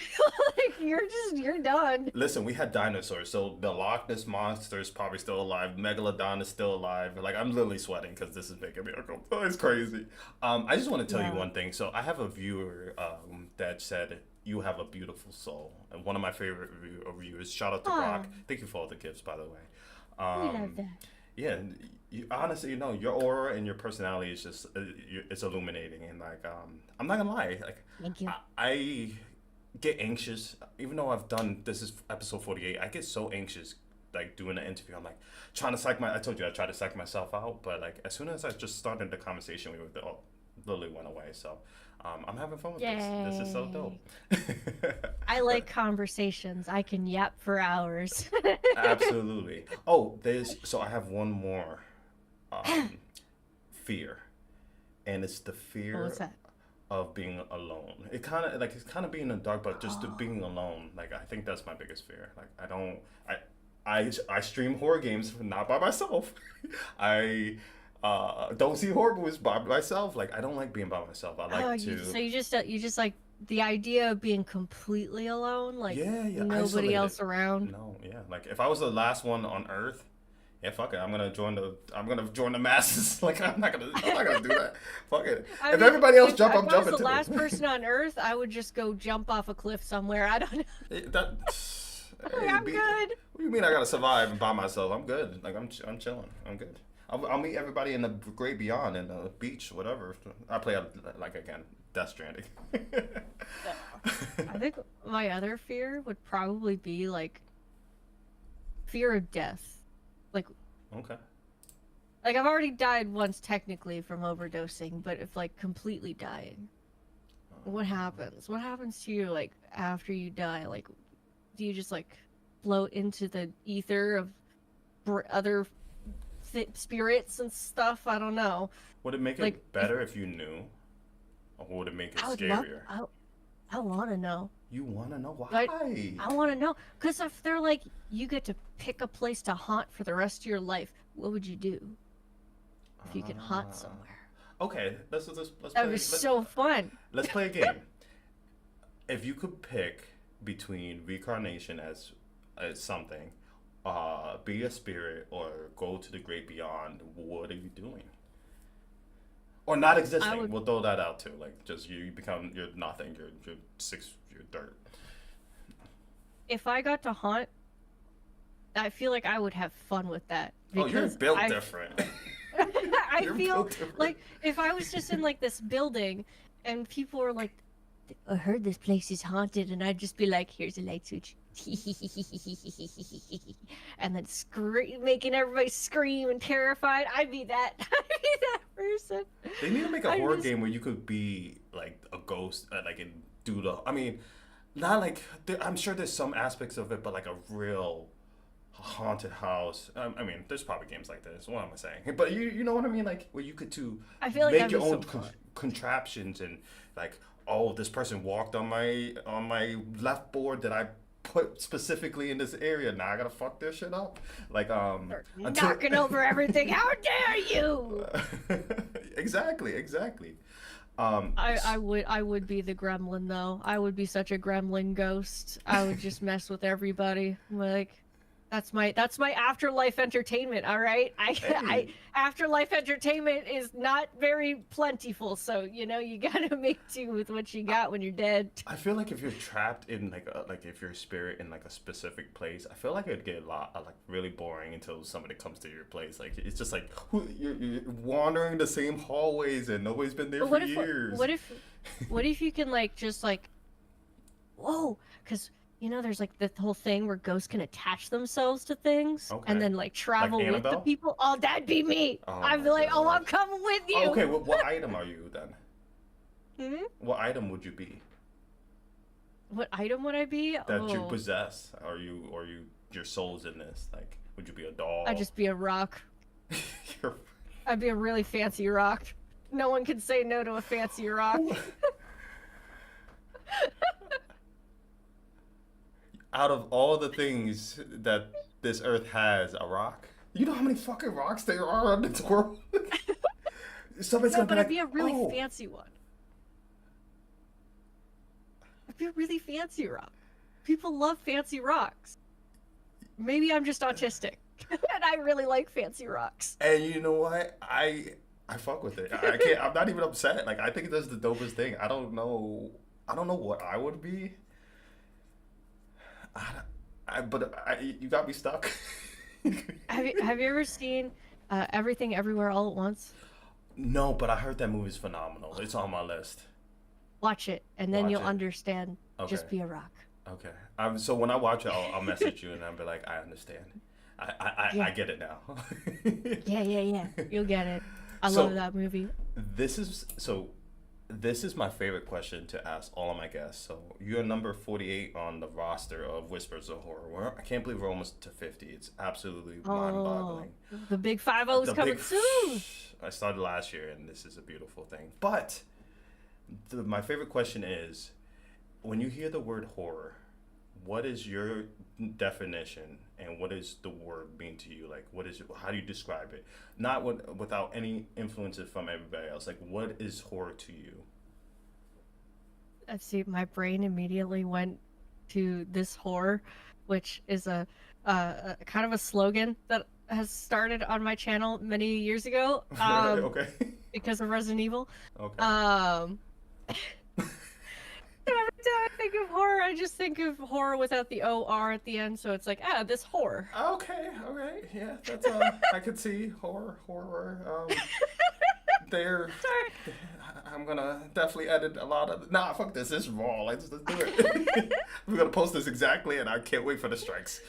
Like you're done. Listen, we had dinosaurs, so the Loch Ness monster is probably still alive. Megalodon is still alive. Like I'm literally sweating because this is making me uncomfortable. Oh, it's crazy. I just want to tell you Yeah. one thing. So I have a viewer that said you have a beautiful soul, and one of my favorite reviewers. Shout out to Oh, Brock. Thank you for all the gifts, by the way. we love Um, that. yeah, and honestly, your aura and your personality is just it's illuminating, and like I'm not gonna lie, like Thank you. I get anxious even though I've done this is episode 48. I get so anxious like doing the interview. I'm like trying to psych my I told you I try to psych myself out, but like as soon as I just started the conversation with literally went away. So I'm having fun with this. This is so dope. I like conversations. I can yap for hours. Absolutely. Oh, so I have one more fear, and it's the fear What's that? of being alone. It's kind of being in the dark, but just being alone. Like I think that's my biggest fear. Like I don't I stream horror games not by myself. I don't see horror movies by myself. Like I don't like being by myself. I like to. So you just like the idea of being completely alone, like Yeah, nobody isolated. else around. No, yeah. Like if I was the last one on Earth, yeah, fuck it. I'm gonna join the masses. Like I'm not gonna do that. Fuck it. I If mean, everybody else jump, I'm if I was jumping the too. last person on Earth, I would just go jump off a cliff somewhere. I don't know. That. Hey, I'm good. What do you mean I gotta survive by myself? I'm good. Like I'm chilling. I'm good. I'll meet everybody in the great beyond in the beach, whatever. I play like again, Death Stranding. I think my other fear would probably be like fear of death. Like Okay. I've already died once technically from overdosing, but if like completely dying, what happens? What happens to you like after you die? Like, do you just like float into the ether of other spirits and stuff? I don't know. Would it make Like, it better if you knew, or would it make it I would scarier? I want to know. You want to know why? I want to know because if they're like you get to pick a place to haunt for the rest of your life, what would you do if you could haunt somewhere? Okay, let's That would be so fun. Let's play a game. If you could pick between reincarnation as something, be a spirit, or go to the great beyond, what are you doing? Or not existing. We'll throw that out too. Like just you're nothing. You're dirt. If I got to haunt, I feel like I would have fun with that. Oh, you're built different. I feel like if I was just in like this building and people were like, I heard this place is haunted, and I'd just be like, here's a light switch. And then making everybody scream and terrified. I'd be that person. They need to make a horror game where you could be like a ghost, I mean, not like I'm sure there's some aspects of it, but like a real haunted house. I mean, there's probably games like this. What am I saying? But you know what I mean? Like where you could I feel like make your own so contraptions and like, oh, this person walked on my left board that I put specifically in this area. Now I gotta fuck this shit up. Like knocking over everything. How dare you? Exactly. I would be the gremlin though. I would be such a gremlin ghost. I would just mess with everybody. Like that's my afterlife entertainment, all right? Afterlife entertainment is not very plentiful, so you gotta make do with what you got when you're dead. I feel like if you're trapped in if you're a spirit in like a specific place, I feel like it'd get really boring until somebody comes to your place. Like it's just like you're wandering the same hallways and nobody's been there for years. What if you can whoa, because there's like the whole thing where ghosts can attach themselves to things and then travel with the people. Oh, that'd be me. I'd be like, oh, I'm coming with you. Okay, what item are you then? What item would you be? What item would I be? That you possess? Are you your soul's in this? Like, would you be a doll? I'd just be a rock. I'd be a really fancy rock. No one can say no to a fancy rock. Out of all the things that this earth has, a rock. You know how many fucking rocks there are in this world? Somebody's gonna be like, I'd be a really fancy one. I'd be a really fancy rock. People love fancy rocks. Maybe I'm just autistic, and I really like fancy rocks. And you know what? I fuck with it. I can't. I'm not even upset. Like I think that's the dopest thing. I don't know what I would be. You got me stuck. Have you ever seen Everything Everywhere All at Once? No, but I heard that movie's phenomenal. It's on my list. Watch it, and then you'll understand. Okay. Just be a rock. Okay. So when I watch it, I'll message you and I'll be like, I understand. I get it now. Yeah. You'll get it. I love that movie. this is so. This is my favorite question to ask all of my guests. So you're number 48 on the roster of Whispers of Horror. I can't believe we're almost to 50. It's absolutely Oh, mind-boggling. the big 5-0 is The coming big. soon. I started last year, and this is a beautiful thing. But my favorite question is, when you hear the word horror, what is your definition, and what is the word mean to you? Like, what is it? How do you describe it? Not without any influences from everybody else. Like, what is horror to you? Let's see, my brain immediately went to this horror, which is a kind of a slogan that has started on my channel many years ago. Okay. Because of Resident Evil. Okay. Every time I think of horror, I just think of horror without the OR at the end, so it's like, this horror. Okay. Yeah, that's I could see horror. They're. Sorry. I'm gonna definitely edit a lot of. Nah, fuck this. This is raw. Let's do it. We're gonna post this exactly, and I can't wait for the strikes.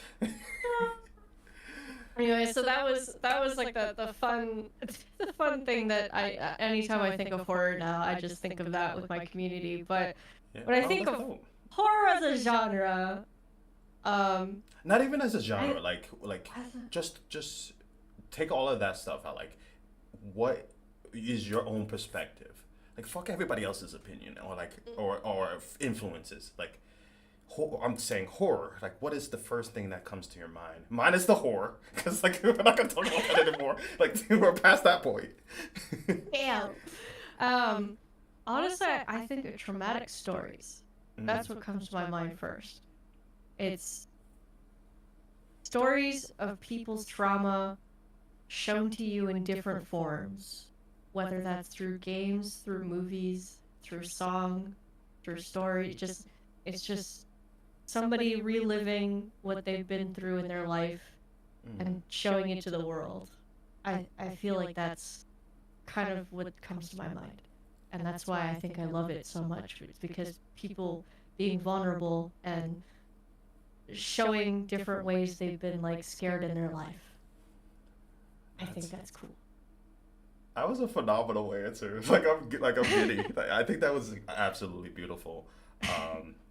Anyway, so that was like the fun thing that I anytime I think of horror now, I just think of that with my community. But Yeah. when I think of horror as a genre, not even as a genre, like just take all of that stuff out. Like, what is your own perspective? Like, fuck everybody else's opinion or influences. Like, I'm saying horror. Like, what is the first thing that comes to your mind? Mine is the horror, because like we're not gonna talk about that anymore. Like, we're past that point. Damn. Honestly, I think of traumatic stories. That's what comes to my mind first. It's stories of people's trauma shown to you in different forms, whether that's through games, through movies, through song, through story. It's just somebody reliving what they've been through in their life and showing it to the world. I feel like that's kind of what comes to my mind. And that's why I think I love it so much. It's because people being vulnerable and showing different ways they've been like scared in their life. I think that's cool. That was a phenomenal answer. I'm giddy. I think that was absolutely beautiful.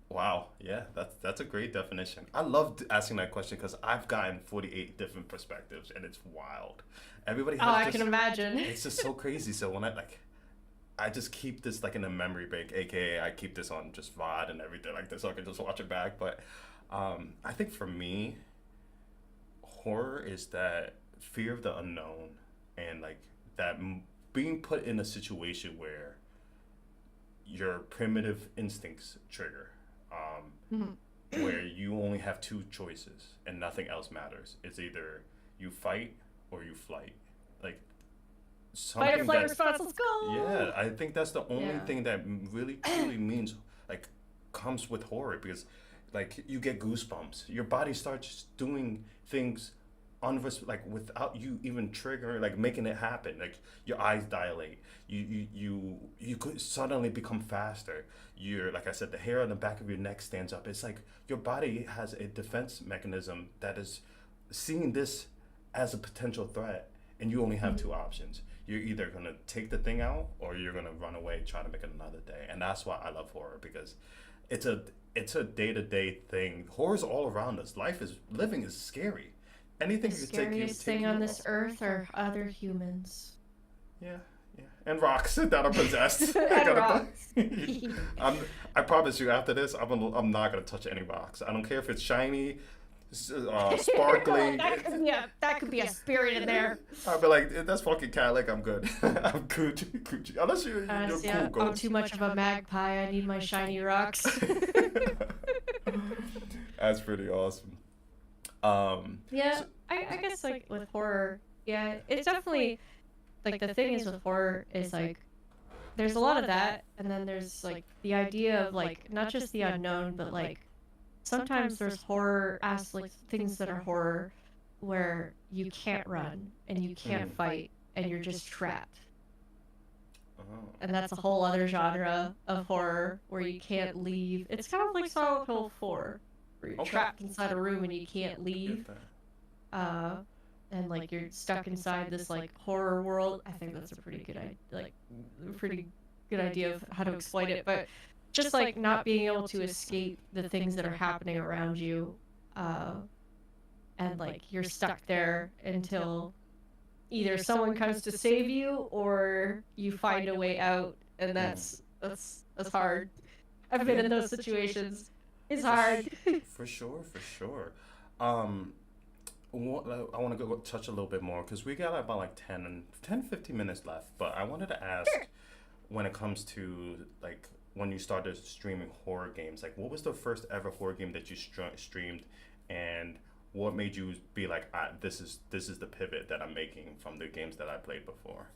Wow, yeah, that's a great definition. I loved asking that question because I've gotten 48 different perspectives, and it's wild. Everybody has I can imagine. It's just so crazy. So when I just keep this like in a memory bank, aka I keep this on just VOD and everything like this, so I can just watch it back. But I think for me, horror is that fear of the unknown, and like that being put in a situation where your primitive instincts trigger, where you only have two choices and nothing else matters. It's either you fight or you flight. Like, fight or flight response, let's go! Yeah, I think that's the only thing that really truly means, like, comes with horror, because like you get goosebumps. Your body starts doing things like without you even triggering, like making it happen. Like, your eyes dilate, you could suddenly become faster. You're, like I said, the hair on the back of your neck stands up. It's like your body has a defense mechanism that is seeing this as a potential threat, and you only have two options. You're either gonna take the thing out, or you're gonna run away, try to make it another day. And that's why I love horror, because it's a day-to-day thing. Horror's all around us. Living is scary. Anything The could take you. scariest thing on this earth are other humans. Yeah. And rocks that are possessed. And rocks. I promise you, after this, I'm not gonna touch any rocks. I don't care if it's shiny, sparkling. that could be a spirit in there. I'll be like, that's fucking KatLink. I'm good. I'm Gucci. Unless you're cool, go. I'm too much of a magpie. I need my shiny rocks. That's pretty awesome. Yeah, I guess like with horror, yeah, it's definitely like the thing is with horror is like there's a lot of that, and then there's like the idea of like not just the unknown, but like sometimes there's horror as like things that are horror where you can't run and you can't fight and you're just trapped. And that's a whole other genre of horror where you can't leave. It's kind of like Silent Hill 4, where you're trapped inside a room and you can't leave. and like you're stuck inside this like horror world. I think that's a pretty good pretty good idea of how to exploit it. But just like not being able to escape the things that are happening around you, and like you're stuck there until either someone comes to save you or you find a way out, and that's hard. I've been in those situations. It's hard. For sure, for sure. Um, I want to go touch a little bit more because we got about like 15 minutes left. But I wanted to ask, Sure. when it comes to like when you started streaming horror games, like what was the first ever horror game that you streamed, and what made you be like, this is the pivot that I'm making from the games that I played before?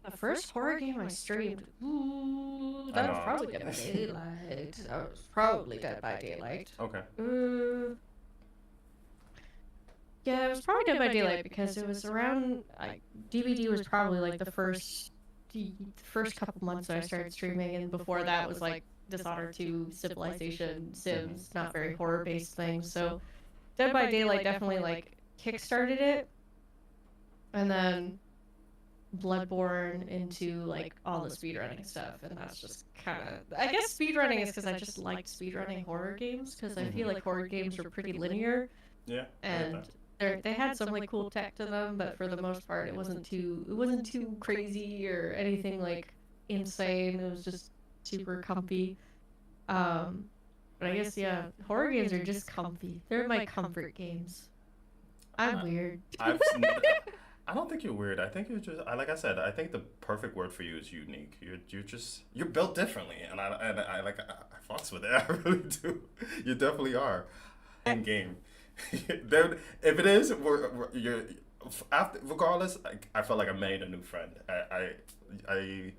The first horror game I streamed, ooh, that was probably Dead by Daylight. That was probably Dead by Daylight. Okay. Yeah, it was probably Dead by Daylight because it was around, like, DVD was probably like the first couple months that I started streaming, and before that was like Dishonored 2, Civilization, Sims, not very horror-based things. So Dead by Daylight definitely like kickstarted it, and then Bloodborne into like all the speedrunning stuff, and that's just kind of, I guess speedrunning is because I just liked speedrunning horror games because I feel like horror games were pretty linear, Yeah. and they had some like cool tech to them, but for the most part it wasn't too crazy or anything like insane. It was just super comfy. But I guess yeah, horror games are just comfy. They're my comfort games. I'm weird. I don't think you're weird. I think you're just, like I said, I think the perfect word for you is unique. You're built differently, and I fucks with it. I really do. You definitely are. In game, there. If it is, you're after. Regardless, I felt like I made a new friend. I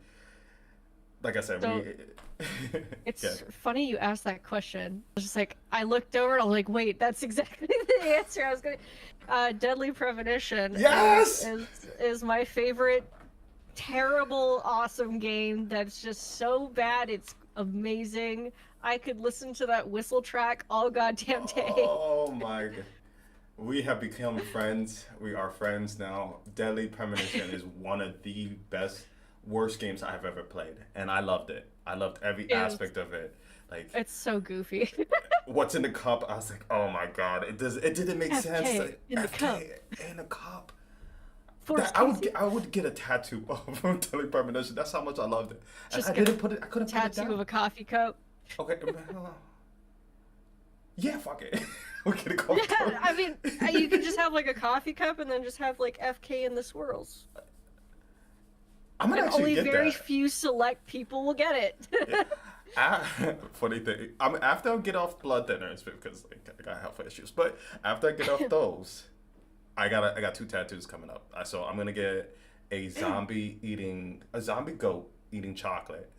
like I said, So, It's yeah. funny you asked that question. I was just like, I looked over and I was like, wait, that's exactly the answer I was going to... Deadly Premonition Yes! is my favorite terrible, awesome game that's just so bad, it's amazing. I could listen to that whistle track all goddamn day. Oh my god. We have become friends. We are friends now. Deadly Premonition is one of the worst games I have ever played, and I loved it. I loved every aspect of it. Like, It's so goofy. what's in the cup? I was like, oh my god, it didn't make sense. FK Like, in the cup. in a cup. Force I would get a tattoo of Deadly Premonition. That's how much I loved it. And Just I get couldn't put it tattoo down. of a coffee cup. Okay. Yeah, fuck it. We get a coffee Yeah, cup. I mean, you could just have like a coffee cup and then just have like FK in the swirls. I'm gonna And actually only get very that. few select people will get it. Funny thing, after I get off blood thinners because like, I got health issues, but after I get off those, I got 2 tattoos coming up. So I'm gonna get a zombie goat eating chocolate.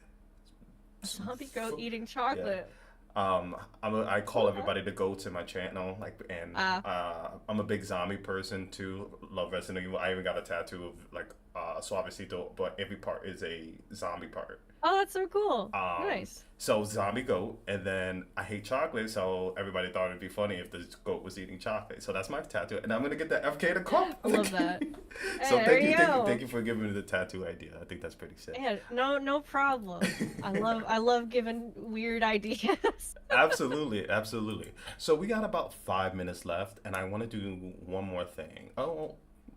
Zombie goat eating chocolate. I call everybody the goats in my channel, like, and I'm a big zombie person too. Love Resident Evil. I even got a tattoo of like Soavecito, but every part is a zombie part. Oh, that's so cool. Nice. So zombie goat, and then I hate chocolate, so everybody thought it'd be funny if the goat was eating chocolate. So that's my tattoo, and I'm gonna get that FK to come. I love that. So Hey, there you go. thank you for giving me the tattoo idea. I think that's pretty sick. Yeah, no problem. I love giving weird ideas. Absolutely, absolutely. So we got about 5 minutes left, and I want to do one more thing.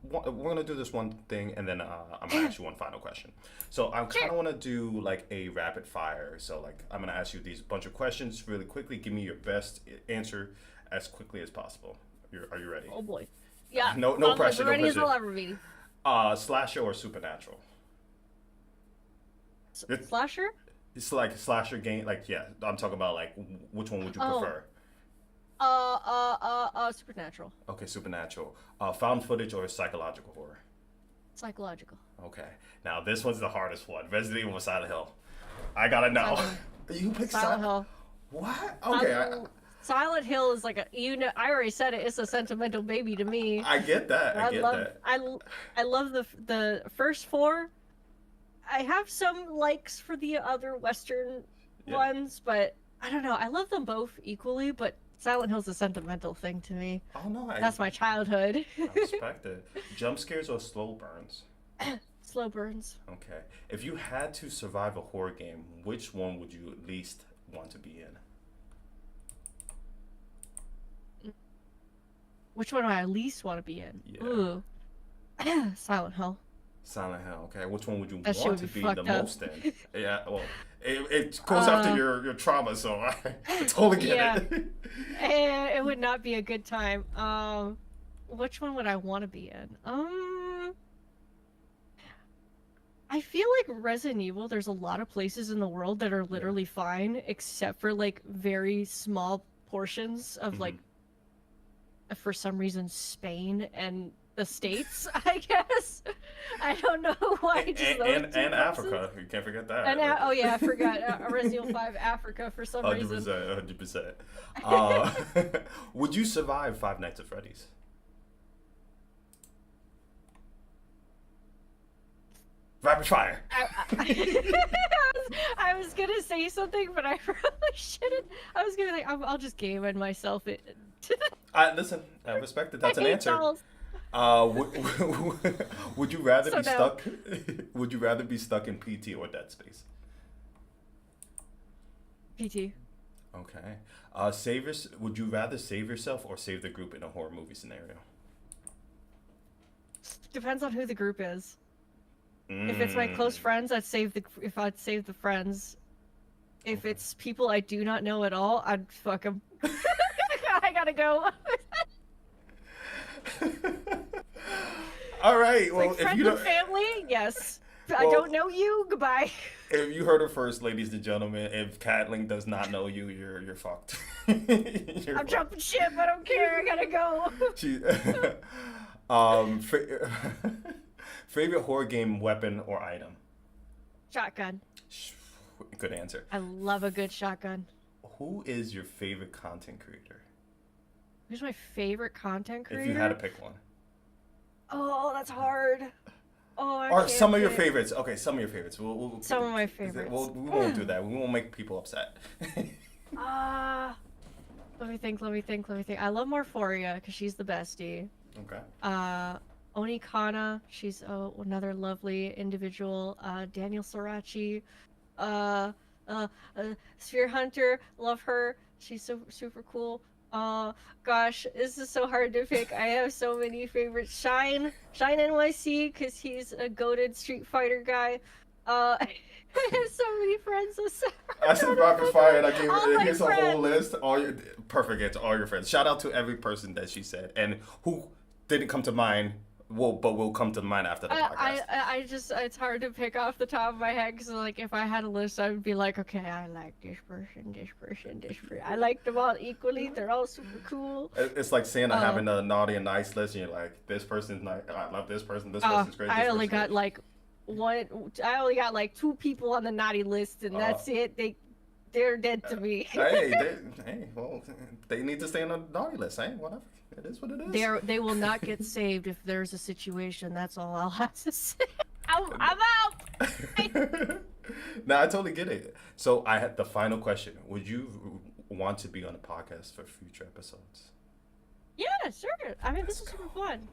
We're gonna do this one thing, and then I'm gonna ask you one final question. So I kind of want to do like a rapid fire. So like I'm gonna ask you these bunch of questions really quickly. Give me your best answer as quickly as possible. Are you ready? Oh boy. Yeah. No pressure. As ready No as I'll pressure. ever be. Slasher or supernatural? Slasher? It's like a slasher game. Like yeah, I'm talking about like which one would you prefer? Supernatural. Okay, supernatural. Found footage or psychological horror? Psychological. Okay. Now this one's the hardest one. Resident Evil or Silent Hill? I gotta know. You pick Silent Hill. What? Okay. Silent Hill is like I already said it. It's a sentimental baby to me. I get that. I get that. I love the first 4. I have some likes for the other Western ones, but I don't know. I love them both equally, but Silent Hill's a sentimental thing to me. Oh no, That's my childhood. I respect it. Jump scares or slow burns? Slow burns. Okay. If you had to survive a horror game, which one would you least want to be in? Which one do I least want to be in? Yeah. Ooh. Silent Hill. Silent Hill. Okay. Which one would you That shit want would to be be the fucked up. most in? Yeah. Well, it goes after your trauma, so I totally get Yeah. it. It would not be a good time. Which one would I want to be in? I feel like Resident Evil, there's a lot of places in the world that are literally fine, except for like very small portions of like, for some reason, Spain and the States, I guess. I don't know why. Just and Africa. You can't forget that. And oh yeah, I forgot Resident Evil 5 Africa for some reason. 100%. Would you survive Five Nights at Freddy's? Rapid fire. I was gonna say something, but I probably shouldn't. I was gonna like, I'll just game in myself. Listen, I respect it. That's an hate answer. dolls. Would you rather So be no. stuck? Would you rather be stuck in PT or Dead Space? PT. Okay. Would you rather save yourself or save the group in a horror movie scenario? Depends on who the group is. If it's my close friends, I'd save the friends. If Okay. it's people I do not know at all, I'd fuck them. I gotta go. All right. Well, Like if friends you and don't, family, yes. I Well- don't know you. Goodbye. if you heard it first, ladies and gentlemen, if KatLink does not know you, you're fucked. I'm jumping ship. I don't care. I gotta go. She, favorite horror game weapon or item? Shotgun. Good answer. I love a good shotgun. Who is your favorite content creator? Who's my favorite content creator? If you had to pick one. Oh, that's hard. Oh, I Or can't some of your pick. favorites. Okay, some of your favorites. Some of my favorites. We won't do that. We won't make people upset. Let me think. I love Morphoria because she's the bestie. Okay. Onikana, she's another lovely individual. Daniel Sorachi, Sphere Hunter, love her. She's so super cool. Gosh, this is so hard to pick. I have so many favorites. Shine NYC because he's a goated Street Fighter guy. I have so many friends. So sorry. I said rapid fire and I gave All my here's a whole friends. list. Perfect answer, all your friends. Shout out to every person that she said and who didn't come to mind. But will come to mind after the podcast. I just, it's hard to pick off the top of my head because, like, if I had a list, I would be like, okay, I like this person. I like them all equally. They're all super cool. It's like saying having a naughty and nice list, and you're like, this person's nice. I love this person. This person's great. I only got like like 2 people on the naughty list, and that's it. They're dead to me. hey, well, they need to stay on the naughty list, eh? Whatever. It is what it is. They will not get saved if there's a situation. That's all I'll have to say. I'm out. No, I totally get it. So I had the final question. Would you want to be on a podcast for future episodes? Yeah, sure. I mean, this is super fun.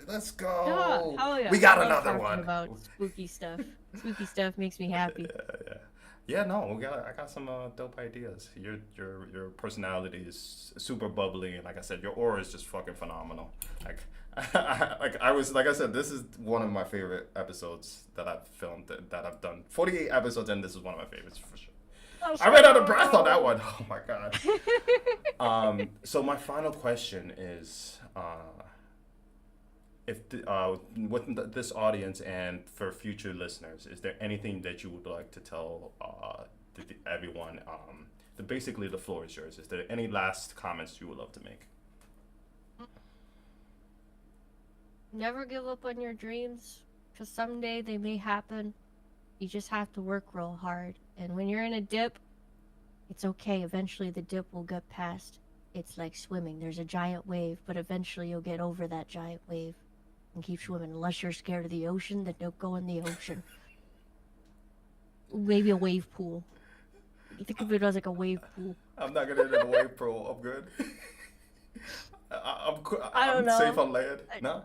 Let's go. Yeah, hell yeah. We got I love another talking one. about spooky stuff. Spooky stuff makes me happy. Yeah, no, I got some dope ideas. Your personality is super bubbly, and like I said, your aura is just fucking phenomenal. Like I said, this is one of my favorite episodes that I've filmed that I've done. 48 episodes, and this is one of my favorites for sure. I ran out of breath on that one. Oh my god. So my final question is, with this audience and for future listeners, is there anything that you would like to tell everyone? Basically, the floor is yours. Is there any last comments you would love to make? Never give up on your dreams, because someday they may happen. You just have to work real hard. And when you're in a dip, it's okay. Eventually the dip will get past. It's like swimming. There's a giant wave, but eventually you'll get over that giant wave and keep swimming. Unless you're scared of the ocean, then don't go in the ocean. Maybe a wave pool. You think of it as like a wave pool. I'm not gonna get it away, bro. I'm good. I don't I'm know. safe on land. No.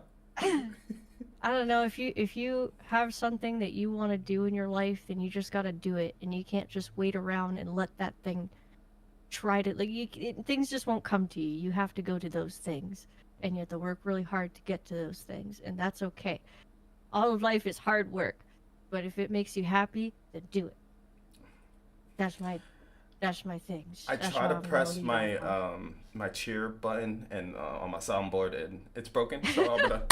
I don't know, if you have something that you want to do in your life, then you just got to do it, and you can't just wait around and let that thing try to things just won't come to you. You have to go to those things, and you have to work really hard to get to those things, and that's okay. All of life is hard work, but if it makes you happy, then do it. That's my things. I That's try what to I'm gonna press leave my off on. my cheer button and on my soundboard and it's broken. So I'm gonna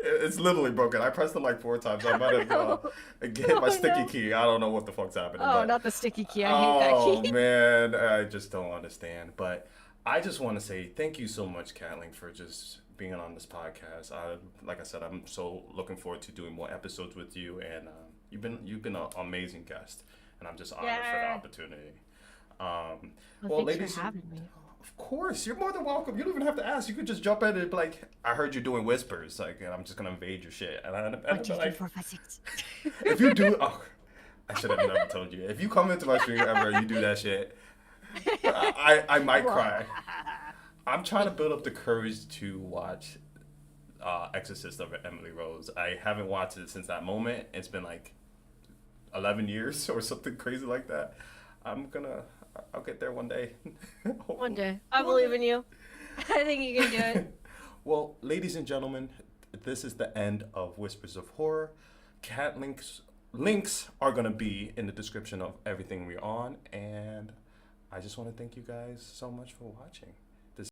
it's literally broken. I pressed it like 4 times. I might have No. hit my Oh sticky no. key. I don't know what the fuck's happening, Oh, but not the sticky key. I hate that oh key. man, I just don't understand. But I just want to say thank you so much, KatLink, for just being on this podcast. Like I said, I'm so looking forward to doing more episodes with you, and you've been an amazing guest, and I'm just honored for the Yeah. opportunity. Well, Well, thanks ladies, for having me. of course, you're more than welcome. You don't even have to ask. You could just jump in and be like, I heard you're doing whispers, like, and I'm just gonna invade your shit. And 1, I'd be 2, 3, like, 4, 5, 6. if you do, oh, I should have never told you. If you come into my stream ever and you do that shit, I might cry. I'm trying to build up the courage to watch Exorcist of Emily Rose. I haven't watched it since that moment. It's been like 11 years or something crazy like that. I'll get there one day. One day. I One believe day. in you. I think you can do it. Well, ladies and gentlemen, this is the end of Whispers of Horror. KatLink's links are going to be in the description of everything we're on. And I just want to thank you guys so much for watching.